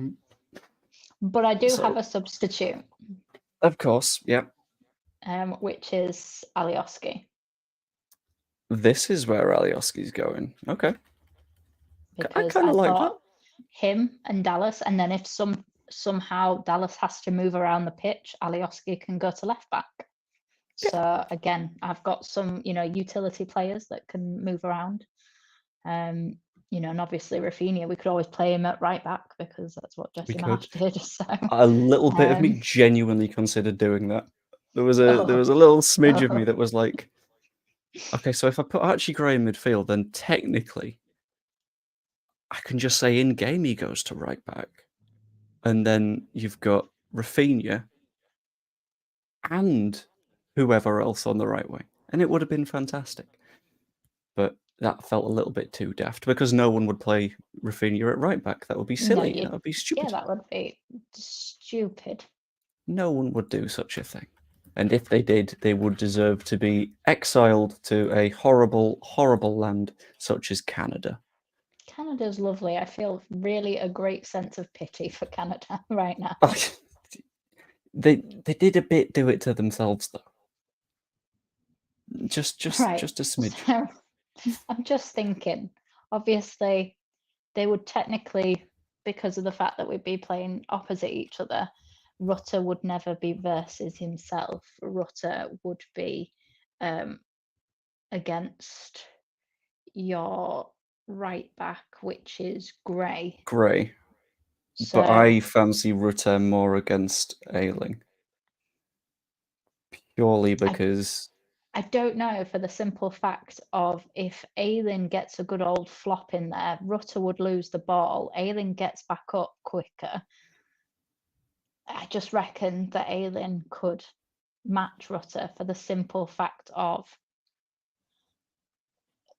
But I do have a substitute. Of course, yeah. Which is Alioski. This is where Alioski's going. Okay. Because I like thought him and Dallas, and then if somehow Dallas has to move around the pitch, Alioski can go to left back. So again, I've got some, utility players that can move around. And obviously Rafinha, we could always play him at right back because that's what Jesse Marsh did. So a little bit of me genuinely considered doing that. There was a little smidge of me that was like, okay, so if I put Archie Gray in midfield, then technically I can just say in game he goes to right back, and then you've got Rafinha and whoever else on the right wing, and it would have been fantastic. But that felt a little bit too daft because no one would play Rafinha at right back. That would be silly. No, that would be stupid. Yeah, that would be stupid. No one would do such a thing. And if they did, they would deserve to be exiled to a horrible, horrible land such as Canada. Canada's lovely. I feel really a great sense of pity for Canada right now. They did a bit do it to themselves, though. Just a smidge. So, I'm just thinking, obviously, they would technically, because of the fact that we'd be playing opposite each other, Rutter would never be versus himself. Rutter would be against your right back, which is Gray. Gray. So, but I fancy Rutter more against Ayling. Purely because... I don't know, for the simple fact of if Ayling gets a good old flop in there, Rutter would lose the ball. Ayling gets back up quicker. I just reckon that Ayling could match Rutter for the simple fact of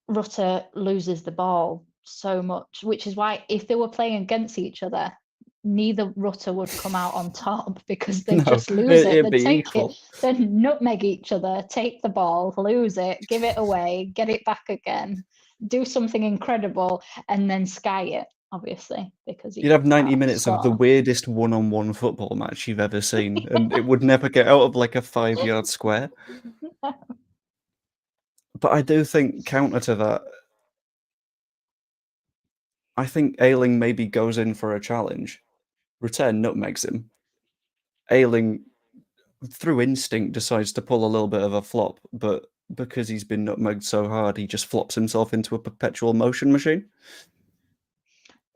Rutter loses the ball so much, which is why if they were playing against each other, neither Rutter would come out on top because they'd just lose it. They'd take it, they'd nutmeg each other, take the ball, lose it, give it away, get it back again, do something incredible, and then sky it, obviously, because you'd have 90 minutes of the weirdest one-on-one football match you've ever seen, and it would never get out of like a 5-yard square. But I do think, counter to that, I think Ayling maybe goes in for a challenge. Rutter nutmegs him. Ayling, through instinct, decides to pull a little bit of a flop, but because he's been nutmegged so hard, he just flops himself into a perpetual motion machine.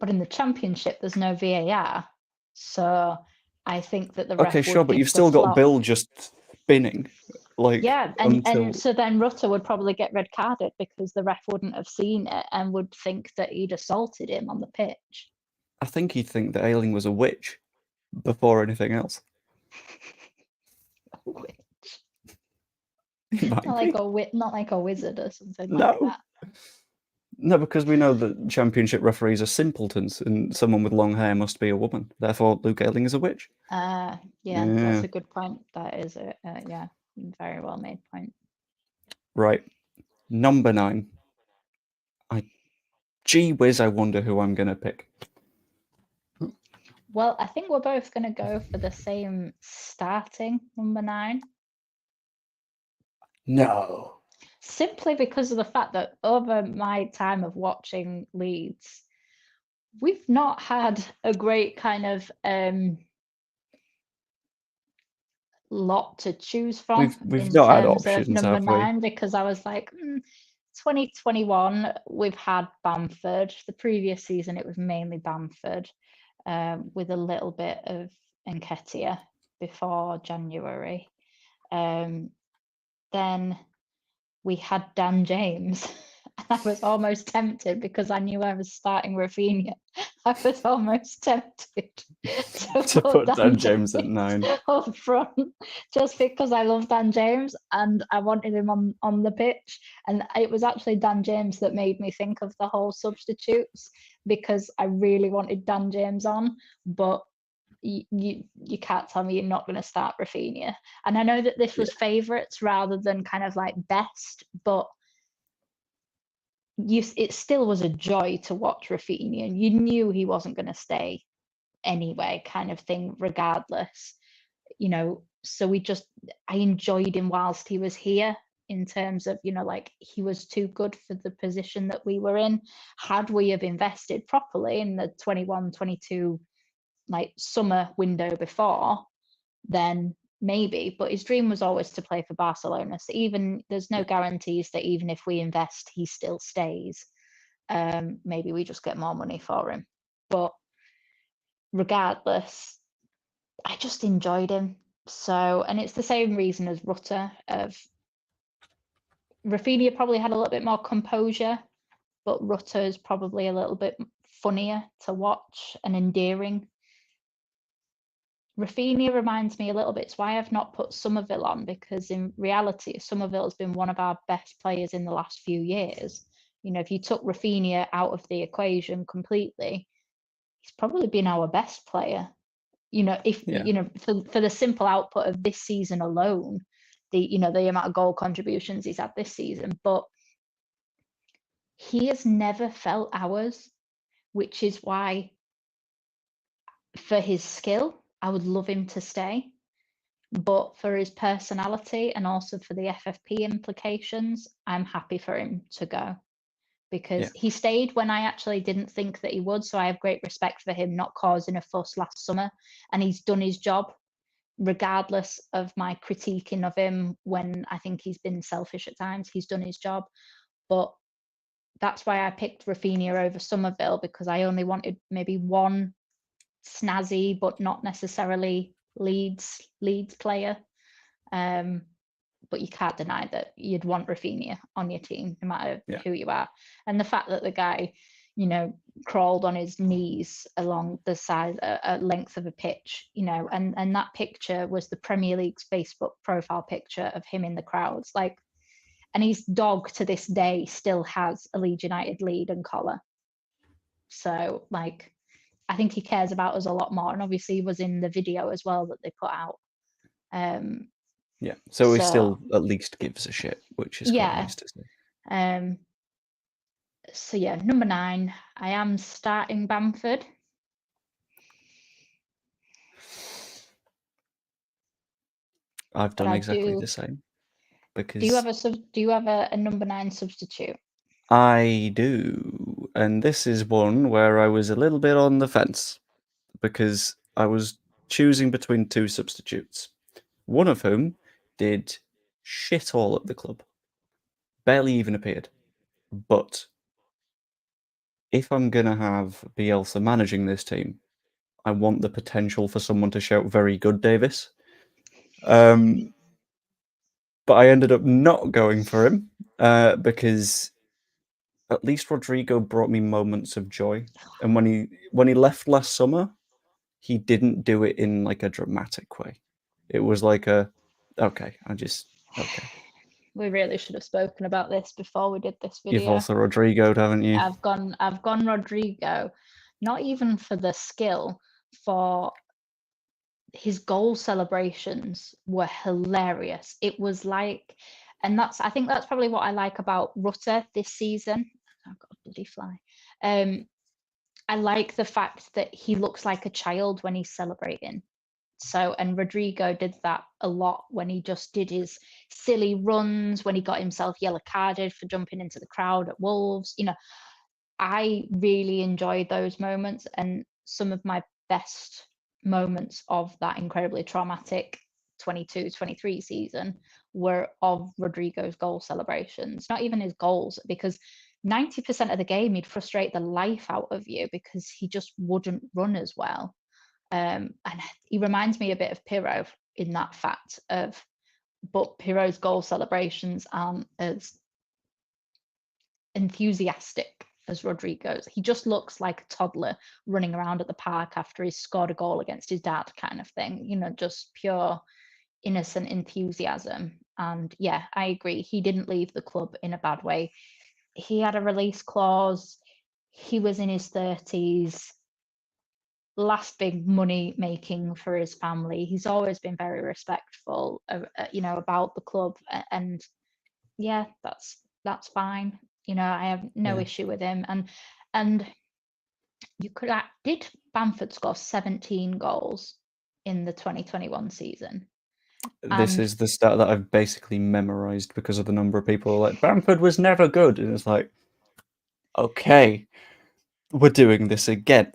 But in the Championship, there's no VAR, so I think that the ref okay, sure, but you've still got Bill just spinning. And so then Rutter would probably get red carded because the ref wouldn't have seen it and would think that he'd assaulted him on the pitch. I think he'd think that Ayling was a witch before anything else. A witch. Not like a wizard or something like that. No, because we know that Championship referees are simpletons and someone with long hair must be a woman. Therefore, Luke Ayling is a witch. Yeah, that's a good point. That is a very well made point. Right. Number 9. Gee whiz, I wonder who I'm going to pick. Well, I think we're both going to go for the same starting number 9. No. Simply because of the fact that over my time of watching Leeds, we've not had a great kind of lot to choose from. We've not had options, of number 9, because I was like, 2021, we've had Bamford. The previous season, it was mainly Bamford, with a little bit of Nketiah before January. Then we had Dan James. And I was almost tempted because I knew I was starting Rafinha. I was almost tempted To put Dan James at 9. up front, just because I love Dan James and I wanted him on the pitch. And it was actually Dan James that made me think of the whole substitutes, because I really wanted Dan James on, but you can't tell me you're not going to start Rafinha. And I know that this was favourites rather than kind of like best, but it still was a joy to watch Rafinha, and you knew he wasn't going to stay anyway, kind of thing, regardless. So I enjoyed him whilst he was here, in terms of, like, he was too good for the position that we were in. Had we have invested properly in the 21-22 like summer window before, then maybe. But his dream was always to play for Barcelona, so there's no guarantees that even if we invest, he still stays. Maybe we just get more money for him, but regardless, I just enjoyed him. So, and it's the same reason as Rutter. Of Rafinha probably had a little bit more composure, but Rutter is probably a little bit funnier to watch and endearing. Rafinha reminds me a little bit. It's why I've not put Somerville on, because in reality, Somerville has been one of our best players in the last few years. If you took Rafinha out of the equation completely, he's probably been our best player. For the simple output of this season alone, the amount of goal contributions he's had this season, but he has never felt ours, which is why, for his skill, I would love him to stay. But for his personality and also for the FFP implications, I'm happy for him to go, because he stayed when I actually didn't think that he would. So I have great respect for him not causing a fuss last summer, and he's done his job, regardless of my critiquing of him when I think he's been selfish at times. He's done his job. But that's why I picked Rafinha over Somerville, because I only wanted maybe one snazzy but not necessarily Leeds player. But you can't deny that you'd want Rafinha on your team, no matter who you are. And the fact that the guy, crawled on his knees along the side, length of a pitch, and that picture was the Premier League's Facebook profile picture of him in the crowds. And his dog to this day still has a Leeds United lead and collar. So, I think he cares about us a lot more. And obviously he was in the video as well that they put out. So he still at least gives a shit, which is quite nice to see. So number 9, I am starting Bamford. I've done exactly the same. Because do you have a number 9 substitute? I do, and this is one where I was a little bit on the fence, because I was choosing between 2 substitutes, one of whom did shit all at the club, barely even appeared. But if I'm gonna have Bielsa managing this team, I want the potential for someone to shout "Very good, Davis." But I ended up not going for him, because at least Rodrigo brought me moments of joy. And when he left last summer, he didn't do it in like a dramatic way. It was like okay. We really should have spoken about this before we did this video. You've also Rodrigo'd, haven't you? I've gone Rodrigo, not even for the skill, for his goal celebrations were hilarious. It was like, and I think that's probably what I like about Rutter this season. I've got a bloody fly. I like the fact that he looks like a child when he's celebrating. So, and Rodrigo did that a lot when he just did his silly runs, when he got himself yellow carded for jumping into the crowd at Wolves. I really enjoyed those moments, and some of my best moments of that incredibly traumatic 22-23 season were of Rodrigo's goal celebrations, not even his goals, because 90% of the game he'd frustrate the life out of you because he just wouldn't run as well. And he reminds me a bit of Pirro in that fact but Pirro's goal celebrations aren't as enthusiastic as Rodrigo's. He just looks like a toddler running around at the park after he's scored a goal against his dad, kind of thing, just pure innocent enthusiasm. And yeah, I agree. He didn't leave the club in a bad way. He had a release clause. He was in his 30s. Last big money making for his family. He's always been very respectful, about the club. And yeah, that's fine. I have no issue with him. And you could did Bamford score 17 goals in the 2021 season? This is the stat that I've basically memorized because of the number of people like, Bamford was never good. And it's like, okay, we're doing this again.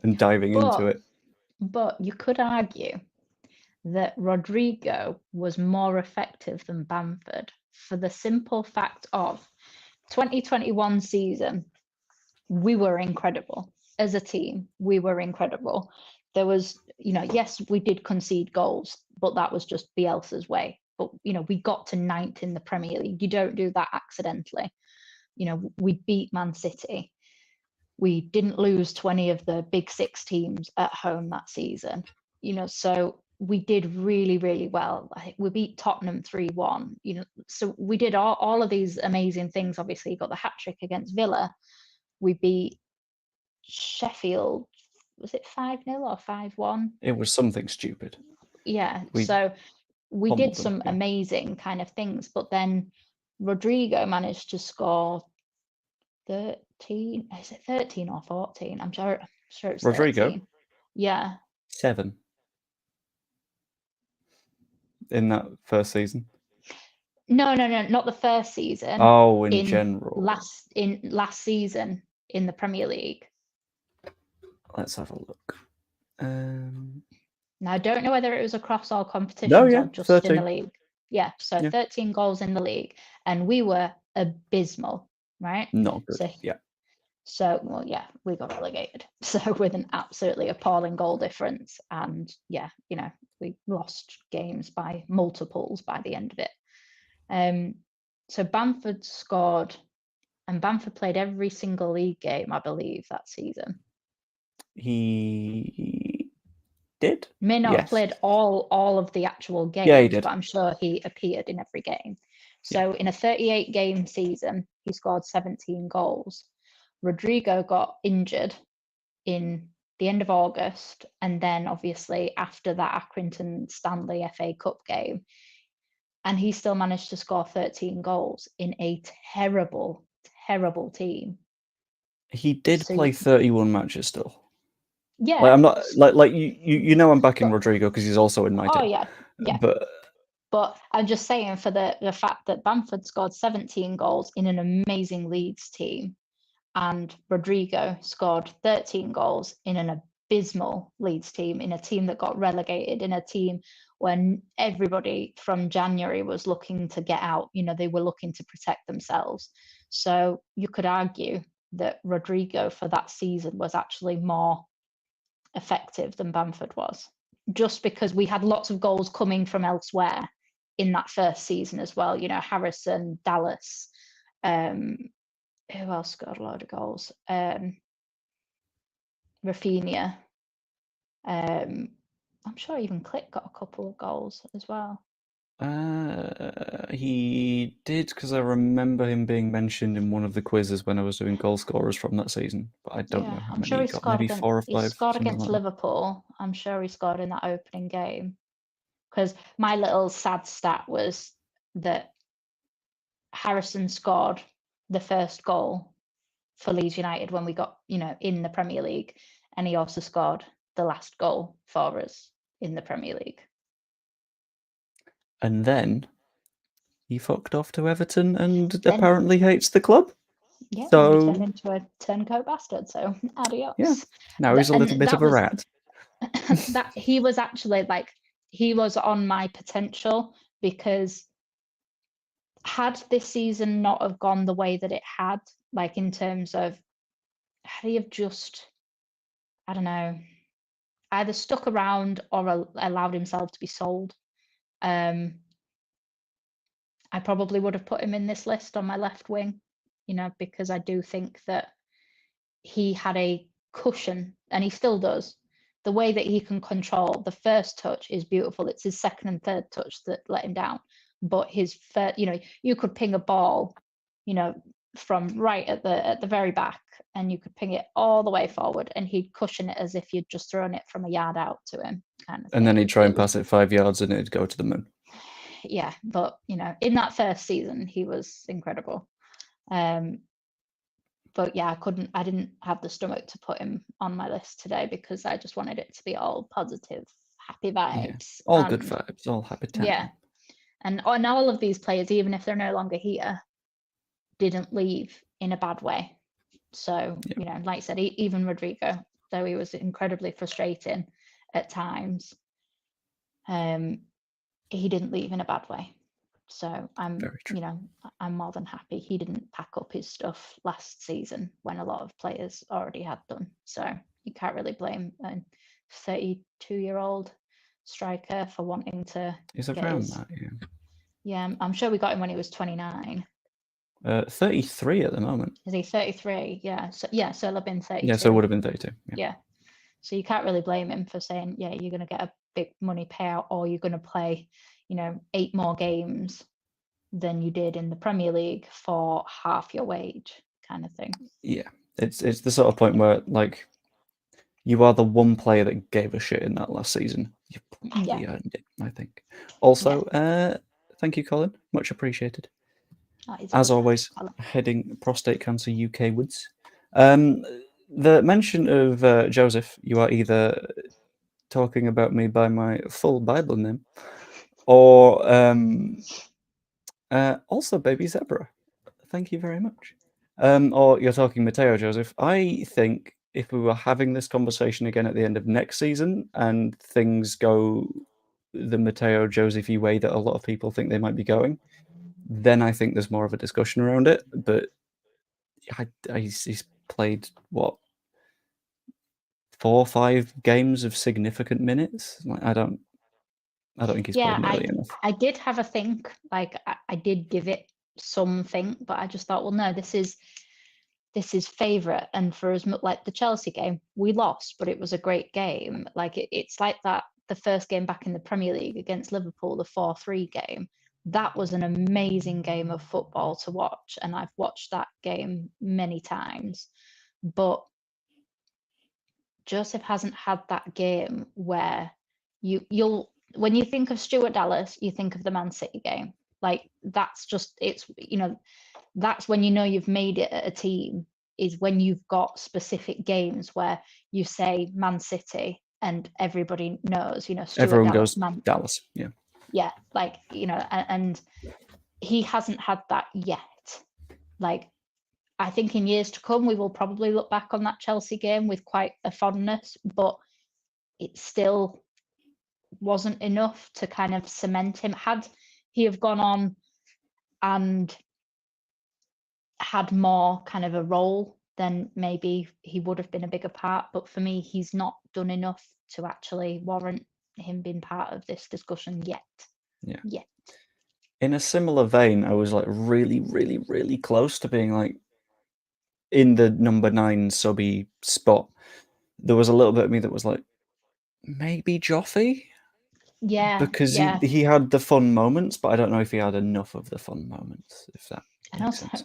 And diving into it. But you could argue that Rodrigo was more effective than Bamford for the simple fact of 2021 season, we were incredible. As a team, we were incredible. There was, yes, we did concede goals, but that was just Bielsa's way. But, we got to 9th in the Premier League. You don't do that accidentally. We beat Man City. We didn't lose to any of the big 6 teams at home that season. So we did really, really well. We beat Tottenham 3-1. So we did all of these amazing things. Obviously, you got the hat-trick against Villa. We beat Sheffield, was it 5-0 or 5-1? It was something stupid. Yeah, so we did some amazing kind of things, but then Rodrigo managed to score 13, is it 13 or 14? I'm sure it's Rodrigo? 13. Yeah. 7. In that first season? No, not the first season. Oh, in general. Last season in the Premier League. Let's have a look. Now, I don't know whether it was across all competitions or just 13. In the league. Yeah, so 13 goals in the league, and we were abysmal, right? Not good. We got relegated. So with an absolutely appalling goal difference, and we lost games by multiples by the end of it. So Bamford scored, and Bamford played every single league game, I believe, that season. He did? May not have played all of the actual games, he did. But I'm sure he appeared in every game. So in a 38 game season, he scored 17 goals. Rodrigo got injured in the end of August, and then obviously after that Accrington Stanley FA Cup game, and he still managed to score 13 goals in a terrible, terrible team. He did play 31 matches still. Yeah, I'm not like I'm backing Rodrigo because he's also in my team. Oh yeah. But I'm just saying, for the fact that Bamford scored 17 goals in an amazing Leeds team, and Rodrigo scored 13 goals in an abysmal Leeds team, in a team that got relegated, in a team when everybody from January was looking to get out. They were looking to protect themselves. So you could argue that Rodrigo for that season was actually more effective than Bamford was, just because we had lots of goals coming from elsewhere in that first season as well. Harrison, Dallas, who else scored a load of goals? Rafinha. I'm sure even Click got a couple of goals as well. He did, because I remember him being mentioned in one of the quizzes when I was doing goal scorers from that season, but I don't know how many he got. Maybe 4 or 5. He scored against Liverpool. I'm sure he scored in that opening game. Because my little sad stat was that Harrison scored the first goal for Leeds United when we got, in the Premier League, and he also scored the last goal for us in the Premier League. And then he fucked off to Everton and apparently hates the club. Yeah, so he turned into a turncoat bastard, so adios. Yeah, now he's a little bit of a rat. That he was actually he was on my potential, because had this season not have gone the way that it had, like in terms of had he have just, I don't know, either stuck around or allowed himself to be sold, I probably would have put him in this list on my left wing, because I do think that he had a cushion, and he still does. The way that he can control the first touch is beautiful. It's his second and third touch that let him down. But his first, you could ping a ball, from right at the very back, and you could ping it all the way forward, and he'd cushion it as if you'd just thrown it from a yard out to him, kind of thing. And then he'd try and pass it 5 yards, and it'd go to the moon. Yeah, but in that first season, he was incredible. But yeah, I didn't have the stomach to put him on my list today because I just wanted it to be all positive, happy vibes. Yeah. All good vibes, all happy time. Yeah. And all of these players, even if they're no longer here, didn't leave in a bad way. So, like I said, even Rodrigo, though he was incredibly frustrating at times, he didn't leave in a bad way. So I'm more than happy he didn't pack up his stuff last season when a lot of players already had done. So you can't really blame a 32-year-old striker for wanting to. He's around that, yeah. Yeah, I'm sure we got him when he was 29. 33 at the moment. Is he 33? Yeah. So so it'll have been 32. Yeah, so it would have been 32. Yeah. So you can't really blame him for saying, yeah, you're going to get a big money payout, or you're going to play 8 more games than you did in the Premier League for half your wage, kind of thing. Yeah, it's the sort of point where, like, you are the one player that gave a shit in that last season. You probably earned it, I think. Also, thank you, Colin. Much appreciated. As always, heading prostate cancer UK woods. The mention of Joseph, you are either talking about me by my full Bible name, or also Baby Zebra. Thank you very much. Or you're talking Mateo Joseph. I think if we were having this conversation again at the end of next season and things go the Mateo Josephy way that a lot of people think they might be going, then I think there's more of a discussion around it. But he's played, what, 4 or 5 games of significant minutes? Like, I don't think he's played nearly enough. I did have a think. Like, I did give it some think, but I just thought, well, no, this is favourite. And for as much, like the Chelsea game, we lost, but it was a great game. Like it's like that, the first game back in the Premier League against Liverpool, the 4-3 game. That was an amazing game of football to watch, and I've watched that game many times. But Joseph hasn't had that game where you'll when you think of Stuart Dallas, you think of the Man City game. Like that's just, it's, that's when you've made it at a team, is when you've got specific games where you say Man City and everybody knows, Stuart everyone Dallas, goes Dallas. Yeah. Yeah. Like, and he hasn't had that yet. Like, I think in years to come, we will probably look back on that Chelsea game with quite a fondness, but it still wasn't enough to kind of cement him. Had he have gone on and had more kind of a role, then maybe he would have been a bigger part. But for me, he's not done enough to actually warrant him being part of this discussion yet. Yeah. Yet. In a similar vein, I was like really, really, really close to being like in the number 9 subby spot. There was a little bit of me that was like, maybe Joffy? Yeah. Because he had the fun moments, but I don't know if he had enough of the fun moments, if that makes sense.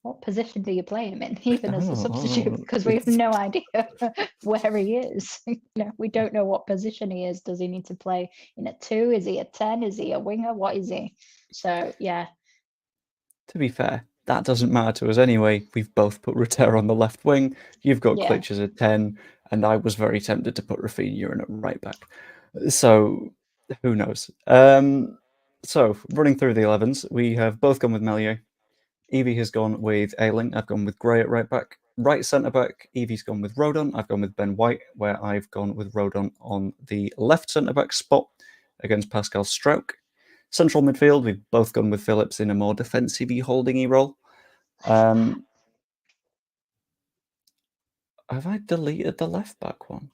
What position do you play him in, even as a substitute? Because we have no idea where he is. We don't know what position he is. Does he need to play in a 2? Is he a 10? Is he a winger? What is he? So, yeah. To be fair, that doesn't matter to us anyway. We've both put Rotero on the left wing. You've got Klitsch as a 10, and I was very tempted to put Rafinha in at right back. So, who knows? So, running through the 11s, we have both gone with Melier. Evie has gone with Ayling. I've gone with Gray at right back. Right centre back, Evie's gone with Rodon. I've gone with Ben White, where I've gone with Rodon on the left centre back spot against Pascal Struijk. Central midfield, we've both gone with Phillips in a more defensive-y, holding-y role. Have I deleted the left-back one?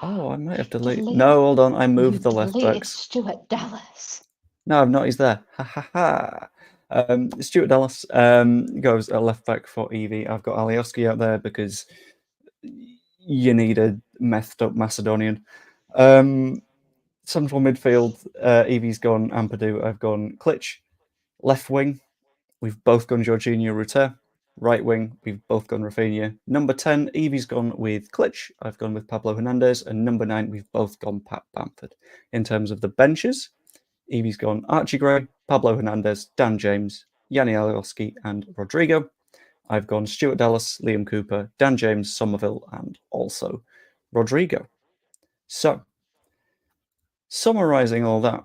Oh, I might have deleted... No, hold on, I moved the left-backs. Stuart Dallas. No, I've not, he's there. Ha ha ha. Stuart Dallas goes at left-back for Evie. I've got Alioski out there because you need a methed-up Macedonian. Central midfield, Evie's gone Ampadu, I've gone Klitsch. Left wing, we've both gone Jorginho Rutter. Right wing, we've both gone Rafinha. Number 10, Evie's gone with Klitsch. I've gone with Pablo Hernandez. And number 9, we've both gone Pat Bamford. In terms of the benches, Evie's gone Archie Gray, Pablo Hernandez, Dan James, Yanni Alioski, and Rodrigo. I've gone Stuart Dallas, Liam Cooper, Dan James, Somerville, and also Rodrigo. So, summarising all that,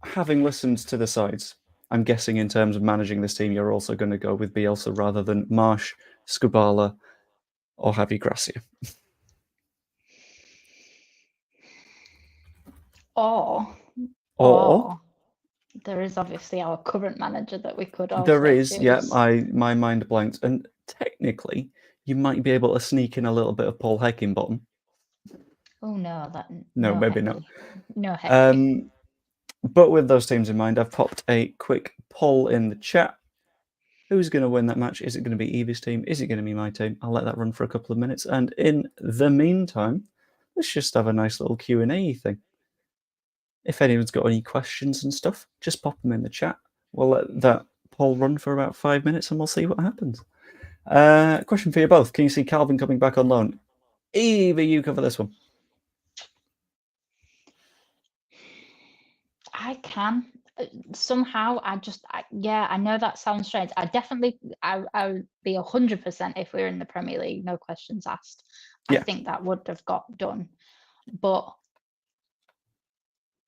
having listened to the sides, I'm guessing in terms of managing this team, you're also going to go with Bielsa rather than Marsh, Skubala, or Javi Gracia. Or there is obviously our current manager that we could also There is, choose. yeah, my mind blanked. And technically, you might be able to sneak in a little bit of Paul Heckingbottom. Oh, no, No, maybe not. No Hecky. But with those teams in mind, I've popped a quick poll in the chat. Who's going to win that match? Is it going to be Evie's team? Is it going to be my team? I'll let that run for a couple of minutes. And in the meantime, let's just have a nice little Q&A thing. If anyone's got any questions and stuff, just pop them in the chat. We'll let that poll run for about 5 minutes and we'll see what happens. Question for you both. Can you see Calvin coming back on loan? Evie, you cover this one. I can. Somehow, I know that sounds strange. I would be 100% if we were in the Premier League, no questions asked. Yeah. I think that would have got done. But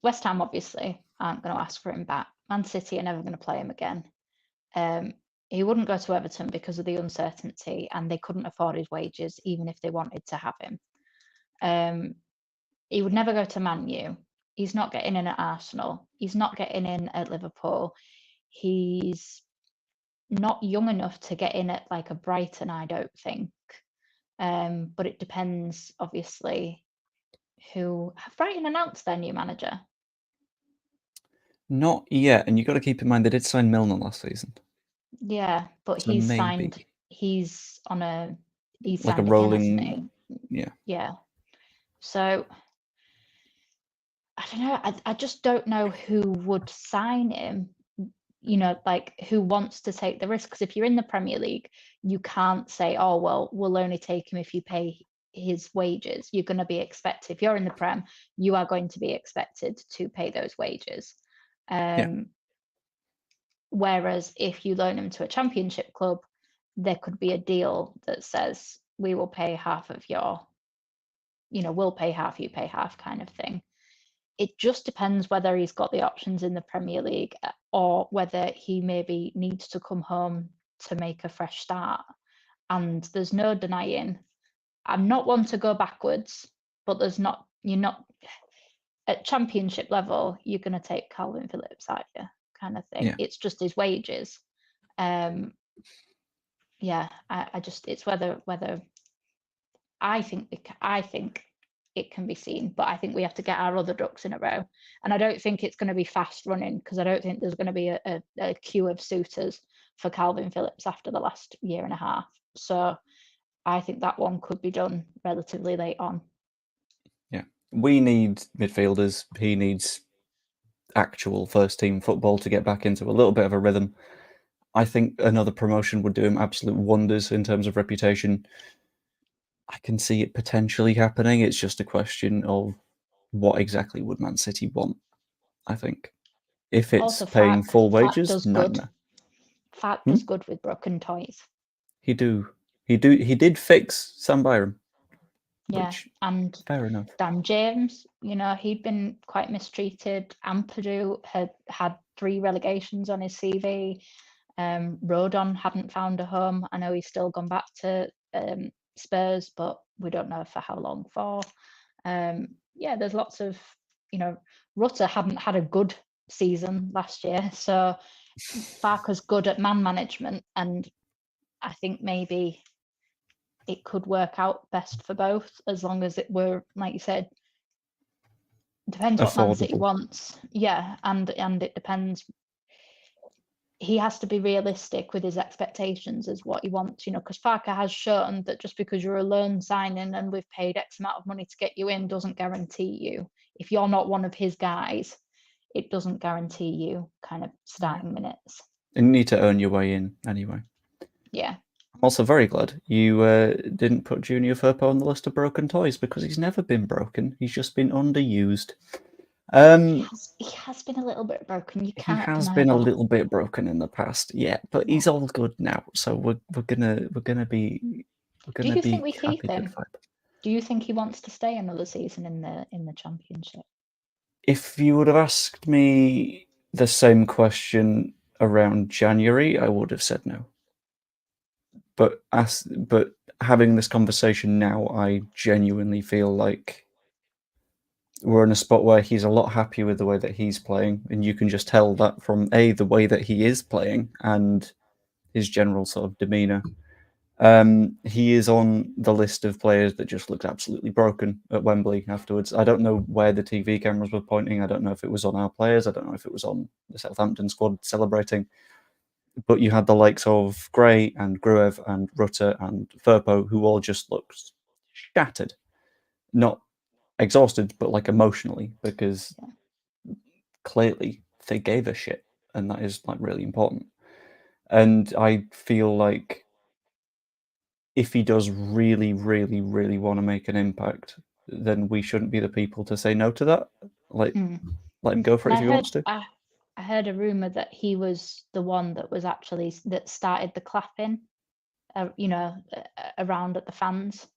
West Ham obviously aren't going to ask for him back. Man City are never going to play him again. He wouldn't go to Everton because of the uncertainty, and they couldn't afford his wages even if they wanted to have him. He would never go to Man U. He's not getting in at Arsenal. He's not getting in at Liverpool. He's not young enough to get in at like a Brighton, I don't think. But it depends, obviously, who... Have Brighton announced their new manager? Not yet, and you've got to keep in mind they did sign Milner last season. Yeah, but So he's maybe. signed. He's on a. He's like signed a rolling. again, hasn't he? Yeah. Yeah. So I don't know. I just don't know who would sign him. You know, like who wants to take the risk? Because if you're in the Premier League, you can't say, "Oh, well, we'll only take him if you pay his wages." You're going to be expected. If you're in the Prem, you are going to be expected to pay those wages. Whereas if you loan him to a Championship club, there could be a deal that says we will pay half of your, we'll pay half, you pay half kind of thing. It just depends whether he's got the options in the Premier League or whether he maybe needs to come home to make a fresh start. And there's no denying, I'm not one to go backwards, but you're not at Championship level, you're going to take Calvin Phillips, aren't you? Kind of thing. Yeah. It's just his wages. I just, it's whether I think it can be seen, but I think we have to get our other ducks in a row. And I don't think it's going to be fast running because I don't think there's going to be a queue of suitors for Calvin Phillips after the last year and a half. So I think that one could be done relatively late on. Yeah. We need midfielders. He needs actual first team football to get back into a little bit of a rhythm. I think another promotion would do him absolute wonders in terms of reputation. I can see it potentially happening. It's just a question of what exactly would Man City want, I think. If it's Also, paying full Farke wages, does nightmare. Farke does good with broken toys. He did fix Sam Byram. Yeah, Which, and fair enough. Dan James, he'd been quite mistreated. Ampadu had 3 relegations on his CV. Rodon hadn't found a home. I know he's still gone back to Spurs, but we don't know for how long for. There's lots of Rutter hadn't had a good season last year, so Farke's good at man management, and I think maybe it could work out best for both, as long as it were, like you said, depends what Man City Affordable. wants. Yeah, and it depends. He has to be realistic with his expectations as what he wants, because Farke has shown that just because you're a loan signing and we've paid X amount of money to get you in doesn't guarantee you. If you're not one of his guys, it doesn't guarantee you kind of starting minutes. You need to earn your way in anyway. Yeah. I'm also very glad you didn't put Junior Firpo on the list of broken toys, because he's never been broken. He's just been underused. He has been a little bit broken. You He can't has deny been a that. little bit broken in the past, yeah, but he's all good now. So we're gonna be Do you think we happy keep to him? fight. Do you think he wants to stay another season in the Championship? If you would have asked me the same question around January, I would have said no. But having this conversation now, I genuinely feel like we're in a spot where he's a lot happier with the way that he's playing, and you can just tell that from the way that he is playing and his general sort of demeanor. He is on the list of players that just looked absolutely broken at Wembley afterwards. I don't know where the TV cameras were pointing. I don't know if it was on our players. I don't know if it was on the Southampton squad celebrating. But you had the likes of Gray and Gruev and Rutter and Firpo, who all just looked shattered. Not exhausted, but like emotionally, because clearly they gave a shit, and that is like really important. And I feel like if he does really, really, really want to make an impact, then we shouldn't be the people to say no to that. Like, let him go for And it if he wants to. I heard a rumor that he was the one that was actually that started the clapping, around at the fans.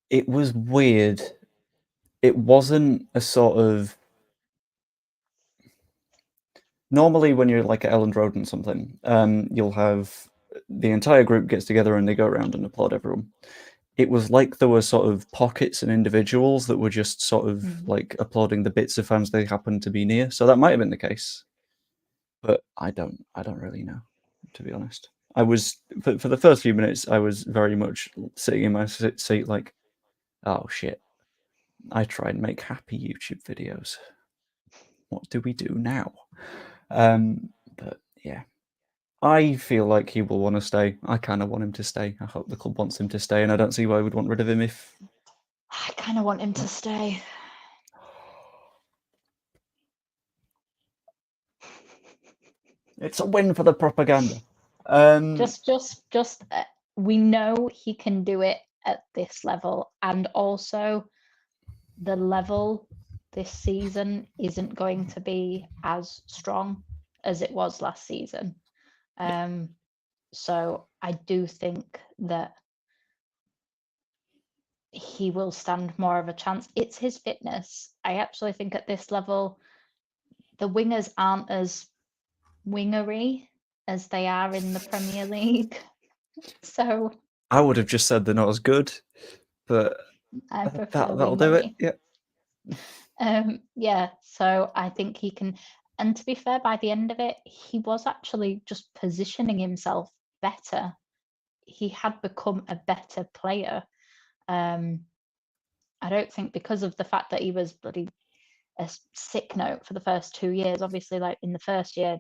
It was weird. It wasn't a sort of normally when you're like at Elland Road and something, you'll have the entire group gets together and they go around and applaud everyone. It was like there were sort of pockets and individuals that were just sort of like applauding the bits of fans they happened to be near. So that might have been the case, but I don't really know, to be honest. I was for the first few minutes, I was very much sitting in my seat like, oh shit, I try and make happy YouTube videos. What do we do now? But yeah, I feel like he will want to stay. I kind of want him to stay. I hope the club wants him to stay, and I don't see why we'd want rid of him if. I kind of want him to stay. It's a win for the propaganda. Just we know he can do it at this level, and also the level this season isn't going to be as strong as it was last season. So I do think that he will stand more of a chance. It's his fitness. I actually think at this level, the wingers aren't as wingery as they are in the Premier League. So I would have just said they're not as good, but I prefer that'll do it. wingery. Yeah. Yeah, so I think he can. And to be fair, by the end of it, he was actually just positioning himself better. He had become a better player. I don't think because of the fact that he was bloody a sick note for the first 2 years. Obviously, like in the first year,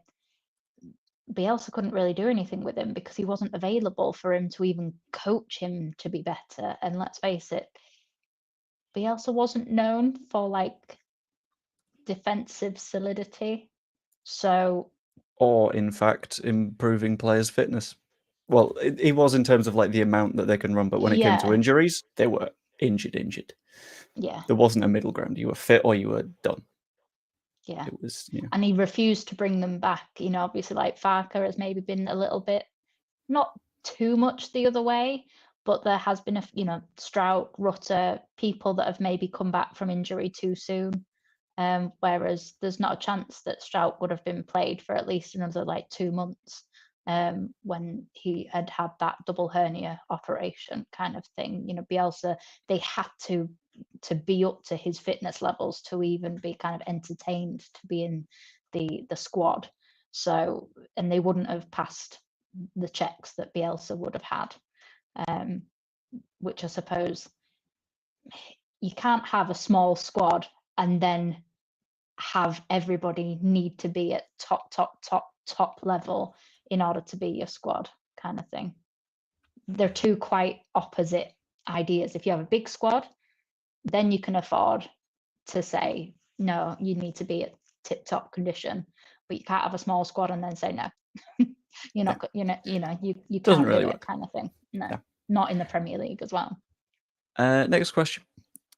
Bielsa couldn't really do anything with him because he wasn't available for him to even coach him to be better. And let's face it, Bielsa wasn't known for like defensive solidity. So, or in fact, improving players' fitness. Well, he was in terms of like the amount that they can run, but when it came to yeah, injuries, they were injured. yeah, There wasn't a middle ground. You were fit or you were done. yeah. It was, yeah. And he refused to bring them back. Obviously, like Farke has maybe been a little bit, not too much the other way, but there has been Strout, Rutter, people that have maybe come back from injury too soon. Whereas there's not a chance that Strout would have been played for at least another like 2 months, when he had that double hernia operation kind of thing. Bielsa, they had to to be up to his fitness levels to even be kind of entertained to be in the squad. So, and they wouldn't have passed the checks that Bielsa would have had, which I suppose you can't have a small squad and then have everybody need to be at top level in order to be your squad, kind of thing. They're two quite opposite ideas. If you have a big squad, then you can afford to say, no, you need to be at tip top condition, but you can't have a small squad and then say, no, you're not, you Doesn't can't really do it, work. kind of thing. No, Yeah. not in the Premier League as well. Next question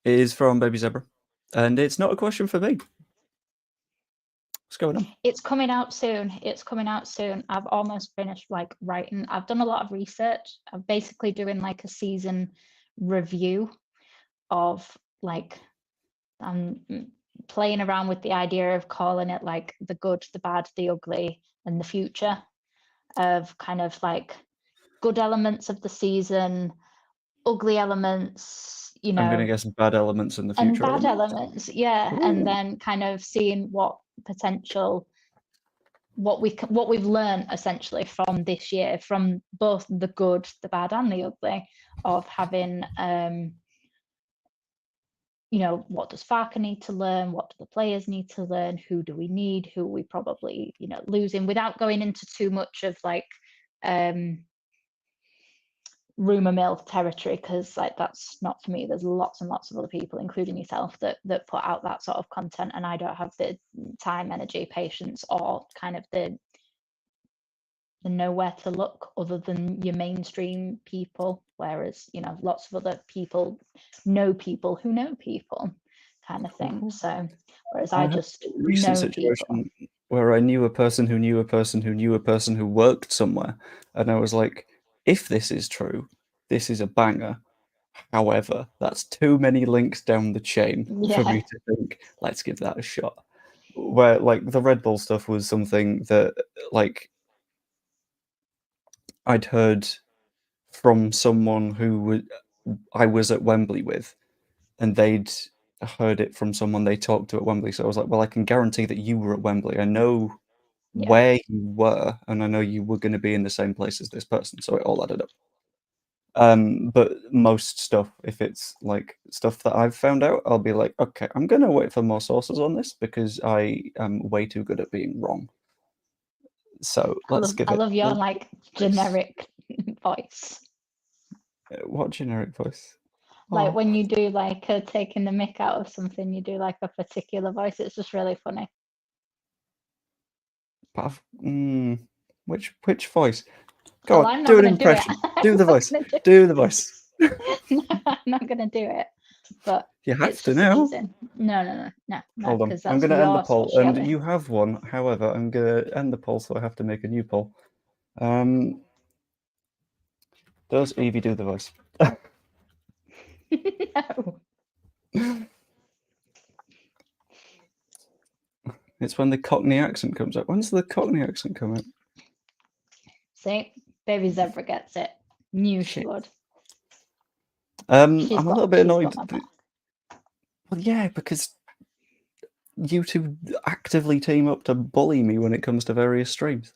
is from Baby Zebra, and it's not a question for me. What's going on? It's coming out soon. It's coming out soon. I've almost finished like writing. I've done a lot of research. I'm basically doing like a season review of like I'm playing around with the idea of calling it like the good, the bad, the ugly, and the future of kind of like good elements of the season, ugly elements, I'm gonna guess bad elements in the and future. bad elements, yeah. Ooh. And then kind of seeing what potential what we've learned essentially from this year, from both the good, the bad, and the ugly, of having what does Farke need to learn, what do the players need to learn, who do we need, who are we probably losing, without going into too much of like rumor mill territory, because like that's not for me. There's lots and lots of other people, including yourself, that put out that sort of content, and I don't have the time, energy, patience, or kind of the nowhere to look other than your mainstream people, whereas lots of other people know people who know people, kind of thing. So whereas I just had a recent know situation people. where I knew a person who knew a person who knew a person who worked somewhere, and I was like, if this is true, this is a banger. However, that's too many links down the chain for me to think, let's give that a shot. Where like the Red Bull stuff was something that like I'd heard from someone who I was at Wembley with, and they'd heard it from someone they talked to at Wembley. So I was like, well, I can guarantee that you were at Wembley. I know where you were, and I know you were going to be in the same place as this person. So it all added up. But most stuff, if it's like stuff that I've found out, I'll be like, okay, I'm going to wait for more sources on this because I am way too good at being wrong. So let's give it. I love your like generic voice. What generic voice? Like when you do like taking the mick out of something, you do like a particular voice. It's just really funny. Which voice? Go Well, on, I'm not do an going to do it. impression. Do the voice. Do the voice. No, I'm not going to do it. But You have it's to just now. amazing. No, Hold on. because I'm that's going to end the your poll, specialty. and you have one. However, I'm going to end the poll, so I have to make a new poll. Does Evie do the voice? No. It's when the Cockney accent comes out. When's the Cockney accent come out? See, Baby Zebra gets it. Knew she would. I'm a little bit annoyed. Well, yeah, because you two actively team up to bully me when it comes to various streams.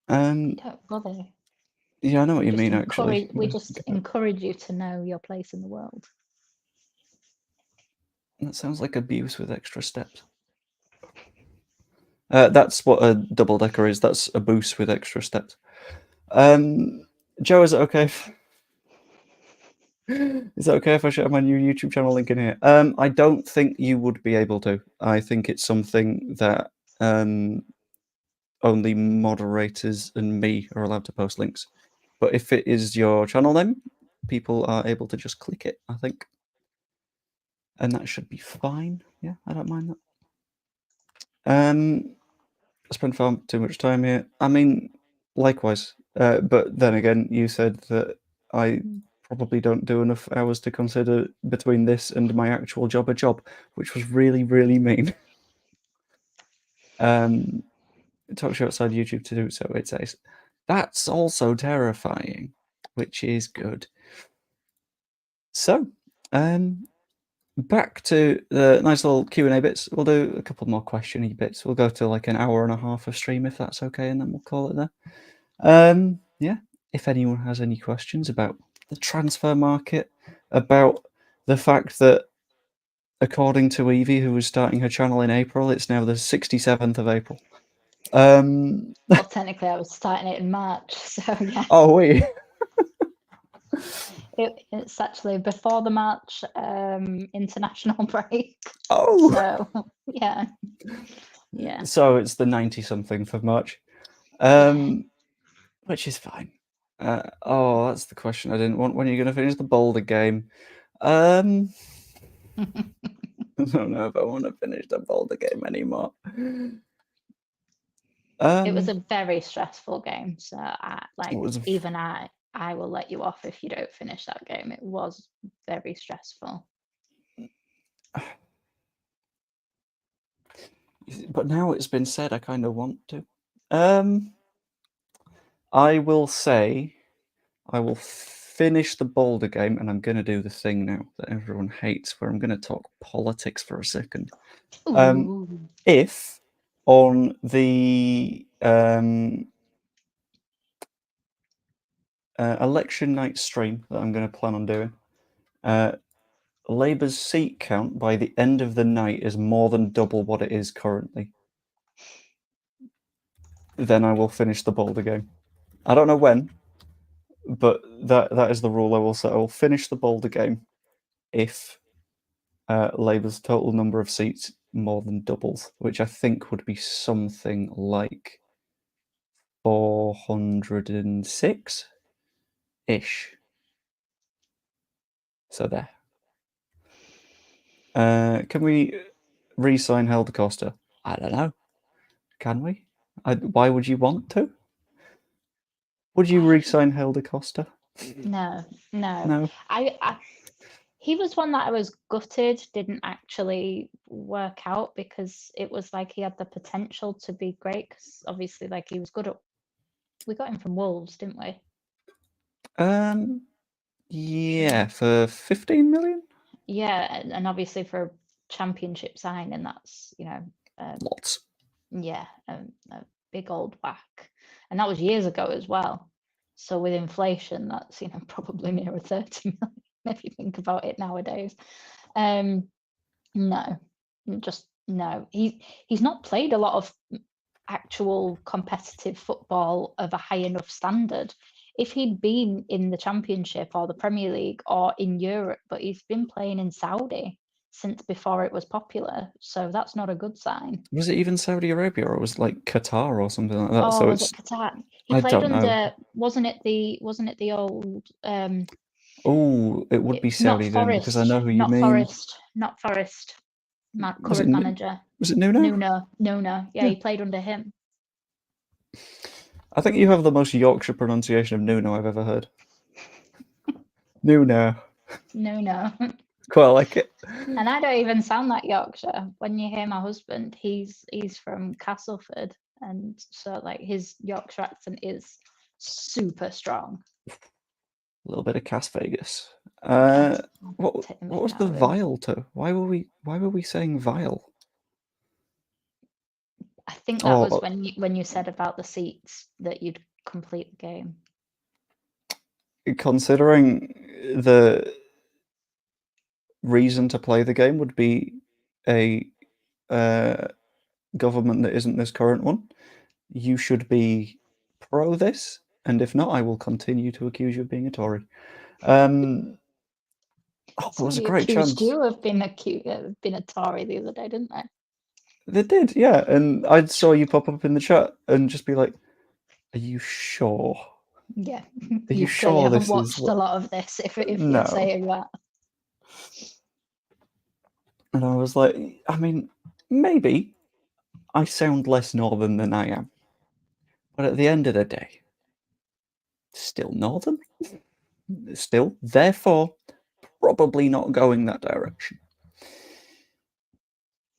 Don't bother. Yeah, I know what you mean, actually. We just encourage you to know your place in the world. That sounds like abuse with extra steps. That's what a double-decker is. That's a boost with extra steps. Joe, is it okay if I share my new YouTube channel link in here? I don't think you would be able to. I think it's something that only moderators and me are allowed to post links. But if it is your channel name, people are able to just click it, I think. And that should be fine. Yeah, I don't mind that. I spend far too much time here. I mean, likewise. But then again, you said that I probably don't do enough hours to consider between this and my actual job a job, which was really, really mean. Talk show outside YouTube to do so, it says. That's also terrifying, which is good. So, Back to the nice little Q&A bits. We'll do a couple more question-y bits. We'll go to like an hour and a half of stream if that's okay, and then we'll call it there. Yeah, if anyone has any questions about the transfer market, about the fact that according to Evie, who was starting her channel in April, it's now the 67th of April. Well, technically, I was starting it in March, so yeah. Oh, wait. It's actually before the March international break. Oh. So, yeah. Yeah. So it's the 90-something for March, which is fine. Oh, that's the question I didn't want. When are you going to finish the Boulder game? I don't know if I want to finish the Boulder game anymore. It was a very stressful game, so even I will let you off if you don't finish that game. It was very stressful. But now it's been said, I kind of want to. I will say I will finish the Boulder game, and I'm going to do the thing now that everyone hates, where I'm going to talk politics for a second. If on the election night stream that I'm going to plan on doing, Labour's seat count by the end of the night is more than double what it is currently, then I will finish the Boulder game. I don't know when, but that is the rule I will set. I will finish the Boulder game if Labour's total number of seats more than doubles, which I think would be something like 406-ish. So there. Can we re-sign Helder Costa? I don't know. Can we? Why would you want to? Would you re-sign Helder Costa? No. No. He was one that I was gutted didn't actually work out, because it was like he had the potential to be great, because obviously like he was good at. We got him from Wolves, didn't we? Yeah, for 15 million. Yeah, and obviously for a championship signing, that's Lots. Yeah, a big old whack, and that was years ago as well. So with inflation, that's probably nearer 30 million if you think about it nowadays. No, just no. He's not played a lot of actual competitive football of a high enough standard. If he'd been in the Championship or the Premier League or in Europe, but he's been playing in Saudi since before it was popular, so that's not a good sign. Was it even Saudi Arabia, or was it like Qatar or something like that? Oh, so was it's it Qatar? He I played don't under, know. wasn't it the old Oh, it would be not Saudi then, because I Forest, know who you mean. not Forest, Was it current manager. Was it Nuno? Nuno. Yeah, he played under him. I think you have the most Yorkshire pronunciation of Nuno I've ever heard. Nuno. Nuno. Quite like it. And I don't even sound like Yorkshire. When you hear my husband, he's from Castleford, and so like his Yorkshire accent is super strong. A little bit of Cas Vegas. What was the vile to? Why were we saying vile? I think that was when you said about the seats that you'd complete the game. Considering the reason to play the game would be a government that isn't this current one, you should be pro this, and if not, I will continue to accuse you of being a Tory. There was a great chance. You have been a Tory the other day, didn't they? They did, yeah. And I saw you pop up in the chat and just be like, "Are you sure?" Yeah, Are you clearly sure haven't this watched is a lot of this. If No. you're saying that. And I was like, I mean, maybe I sound less northern than I am, but at the end of the day, still northern. Still, therefore, probably not going that direction.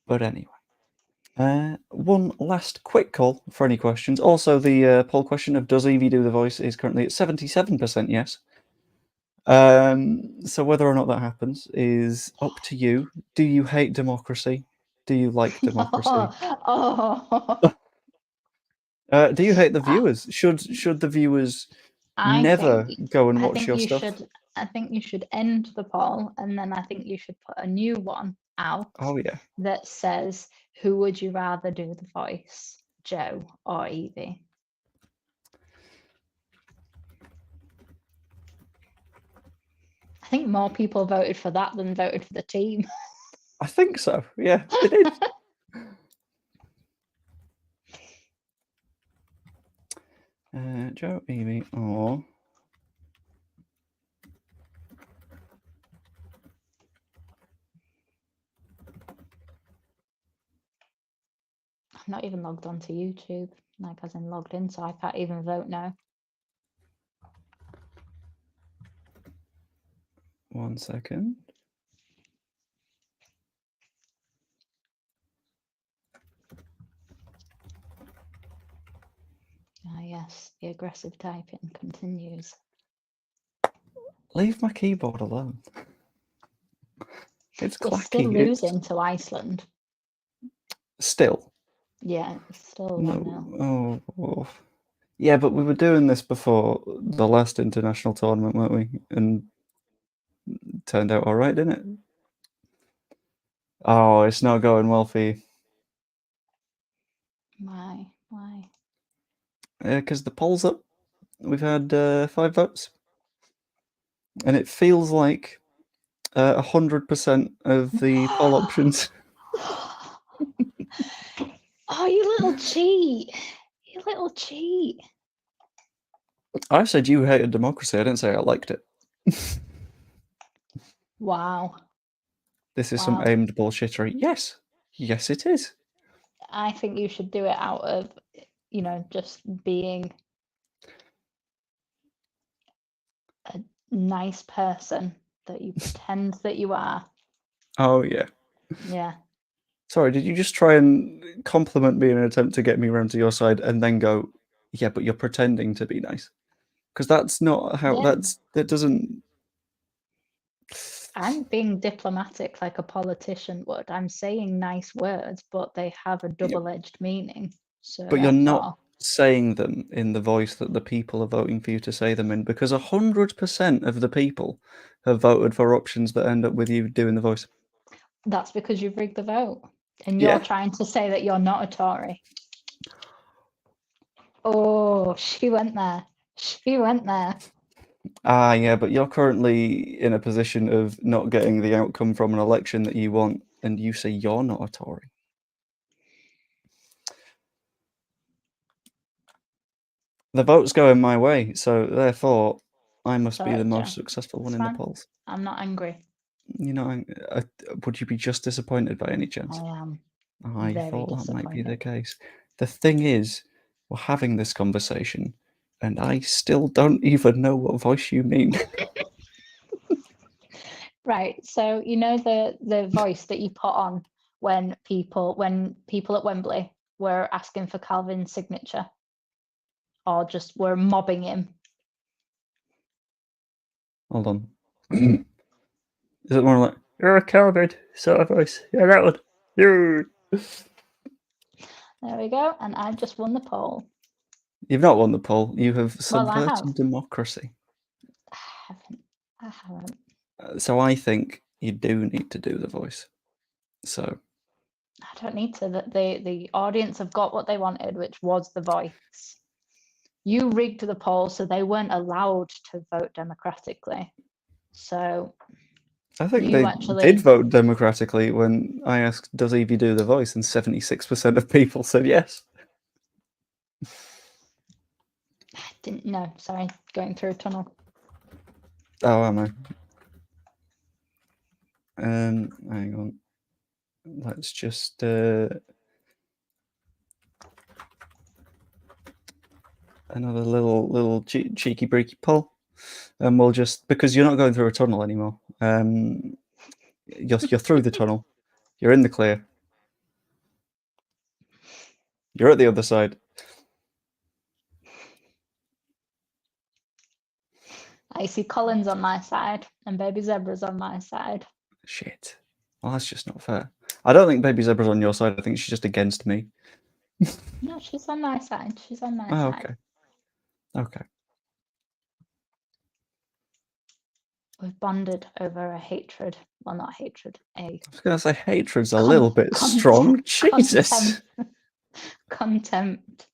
But anyway, one last quick call for any questions. Also, the poll question of does Evie do the voice is currently at 77% yes. So whether or not that happens is up to you. Do you hate democracy? Do you like democracy? Oh, Do you hate the viewers? Should the viewers I never think go and I watch think your you stuff? should I think you should end the poll, and then I think you should put a new one out Oh yeah. that says, who would you rather do the voice, Joe or Evie? I think more people voted for that than voted for the team. I think so. Yeah, they did. Joe, Evie, or I'm not even logged onto YouTube, like as in logged in, so I can't even vote now. 1 second. Ah, yes, the aggressive typing continues. Leave my keyboard alone. It's We're clacky. still losing to Iceland. Still. Yeah, it's still No. 1-0. Oh. Yeah, but we were doing this before the last international tournament, weren't we? And it turned out all right, didn't it? Oh, it's not going well for you. Why? Why? Because the poll's up. We've had 5 votes. And it feels like 100% of the poll options. Oh, you little cheat. You little cheat. I said you hated democracy. I didn't say I liked it. Wow. This is some aimed bullshittery. Yes. Yes, it is. I think you should do it out of, just being a nice person that you pretend that you are. Oh, yeah. Yeah. Sorry, did you just try and compliment me in an attempt to get me around to your side and then go, yeah, but you're pretending to be nice? Because that's not how, Yeah. that doesn't... I'm being diplomatic like a politician would. I'm saying nice words, but they have a double-edged meaning. So But you're not therefore, saying them in the voice that the people are voting for you to say them in, because 100% of the people have voted for options that end up with you doing the voice. that's because you've rigged the vote. And you're Yeah. trying to say that you're not a Tory. Oh, she went there. She went there. Ah, yeah, but you're currently in a position of not getting the outcome from an election that you want, and you say you're not a Tory. The vote's going my way, so therefore I must be the most successful one in the polls. I'm not angry. You know, would you be just disappointed by any chance? I am. I Very thought that might be the disappointed. case. The thing is, we're having this conversation, and I still don't even know what voice you mean. Right. So you know the voice that you put on when people at Wembley were asking for Calvin's signature, or just were mobbing him. Hold on. Is it more like, you're a coward sort of voice? Yeah, that one. Dude. There we go. And I just won the poll. You've not won the poll. You have Well, I subverted have. democracy. I haven't. So I think you do need to do the voice. So I don't need to. The audience have got what they wanted, which was the voice. You rigged the poll, so they weren't allowed to vote democratically. So I think you they actually did vote democratically when I asked, does Evie do the voice? And 76% of people said yes. didn't know. Sorry, going through a tunnel. Oh, am I? Hang on. Let's just another little cheeky breaky pull, and we'll just, because you're not going through a tunnel anymore. You're through the tunnel. You're in the clear. You're at the other side. I see Colin's on my side and Baby Zebra's on my side. Shit. Well, that's just not fair. I don't think Baby Zebra's on your side. I think she's just against me. No, she's on my side. She's on my Oh, side. okay. We've bonded over a hatred. Well, not hatred. I was going to say hatred's a little bit strong. Jesus. Contempt.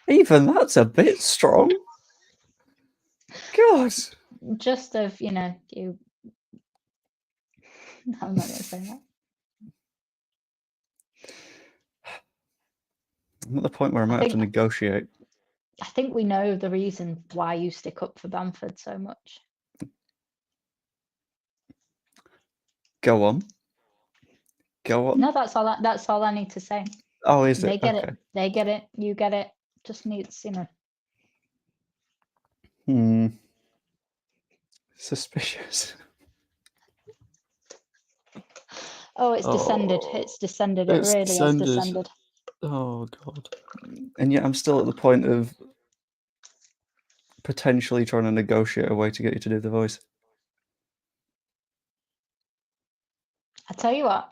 Even that's a bit strong. God. Just of, you. I'm not going to say that. I'm at the point where I might have to negotiate. I think we know the reason why you stick up for Bamford so much. Go on. No, that's all I need to say. Oh, is it? They get okay. it. They get it. You get it. Just needs, Suspicious. Oh, it's descended. It's descended. It really has descended. Oh, God. And yet I'm still at the point of potentially trying to negotiate a way to get you to do the voice. I tell you what,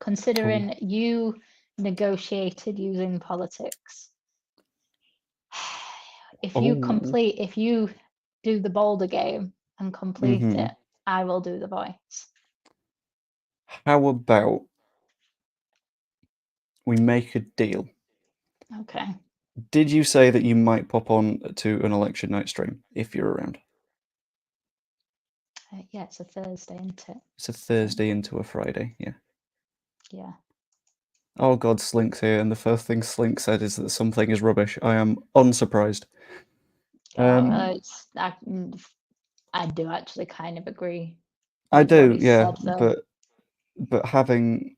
considering you negotiated using politics, if you do the Boulder game and complete it, I will do the voice. How about we make a deal? Okay. Did you say that you might pop on to an election night stream if you're around? Yeah, it's a Thursday, isn't it? It's a Thursday into a Friday, yeah. Yeah. Oh God, Slink's here, and the first thing Slink said is that something is rubbish. I am unsurprised. I do actually kind of agree. I do, yeah, said, but having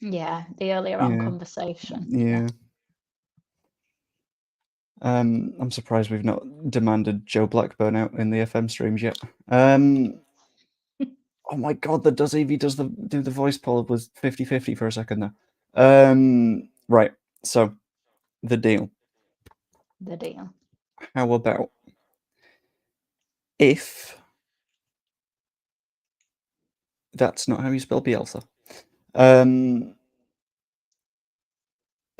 the earlier on conversation. Yeah. I'm surprised we've not demanded Joe Blackburn out in the FM streams yet. Oh my God, the does Evie do the voice poll was 50-50 for a second there. Right, so the deal. The deal. How about if that's not how you spell Bielsa?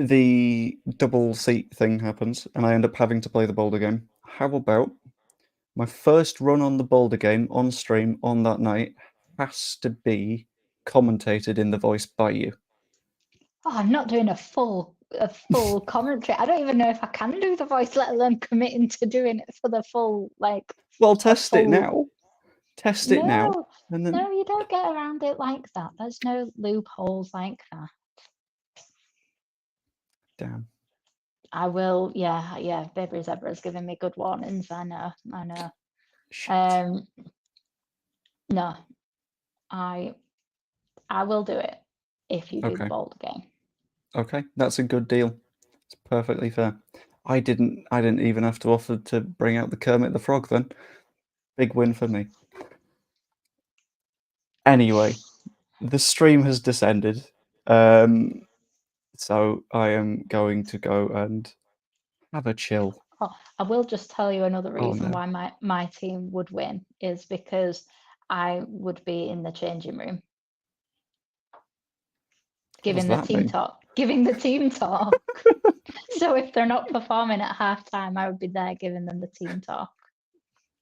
The double seat thing happens, and I end up having to play the Boulder game. How about my first run on the Boulder game on stream on that night has to be commentated in the voice by you? Oh, I'm not doing a full commentary. I don't even know if I can do the voice, let alone committing to doing it for the full, like. Well, test it now. Test it now. And then... No, you don't get around it like that. There's no loopholes like that. Damn. I will, yeah. Baby Zebra's giving me good warnings. I know. Shit. No, I will do it if you do the Boulder game. Okay, that's a good deal. It's perfectly fair. I didn't even have to offer to bring out the Kermit the Frog then. Big win for me. Anyway, the stream has descended. So I am going to go and have a chill. Oh, I will just tell you another reason why my team would win is because I would be in the changing room. Giving the team talk. So if they're not performing at halftime, I would be there giving them the team talk.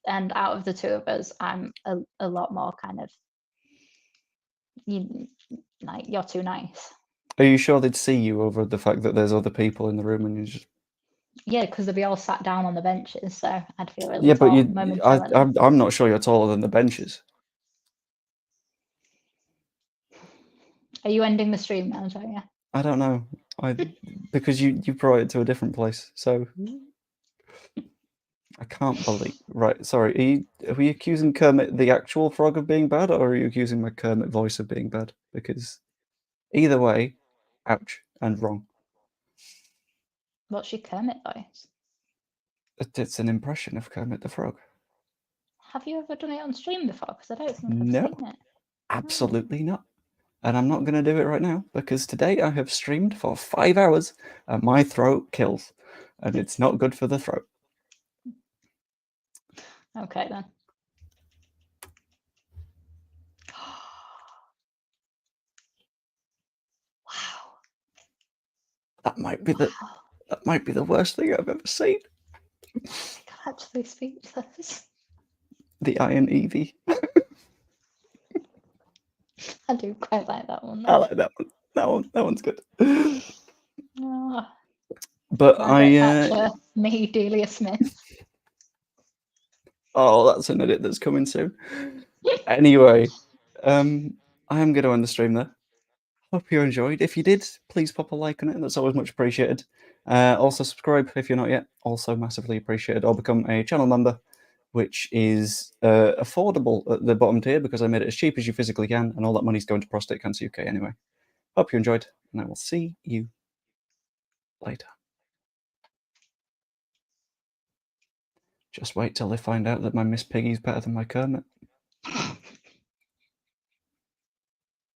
And out of the two of us, I'm a lot more kind of, you're too nice. Are you sure they'd see you over the fact that there's other people in the room and you just... Yeah, because they'd be all sat down on the benches, so I'd feel really tall momentarily. I'm not sure you're taller than the benches. Are you ending the stream now, Joya? I don't know. Because you brought it to a different place, so I can't believe. Right, sorry. Are we accusing Kermit the actual frog of being bad, or are you accusing my Kermit voice of being bad? Because either way, ouch and wrong. What's your Kermit voice? It's an impression of Kermit the Frog. Have you ever done it on stream before? Because I don't think I've seen it. Absolutely not. And I'm not going to do it right now because today I have streamed for 5 hours and my throat kills. And it's not good for the throat. Okay, then. That might be Wow. the worst thing I've ever seen. I'm actually speechless. The Iron Evie. I do quite like that one. I Though. like that one. That one's good. Oh, But Margaret Thatcher, me, Delia Smith. Oh, that's an edit that's coming soon. Anyway, I am going to end the stream there. Hope you enjoyed. If you did, please pop a like on it. That's always much appreciated. Also, subscribe if you're not yet. Also, massively appreciated. Or become a channel member, which is affordable at the bottom tier because I made it as cheap as you physically can, and all that money's going to Prostate Cancer UK anyway. Hope you enjoyed, and I will see you later. Just wait till they find out that my Miss Piggy's better than my Kermit.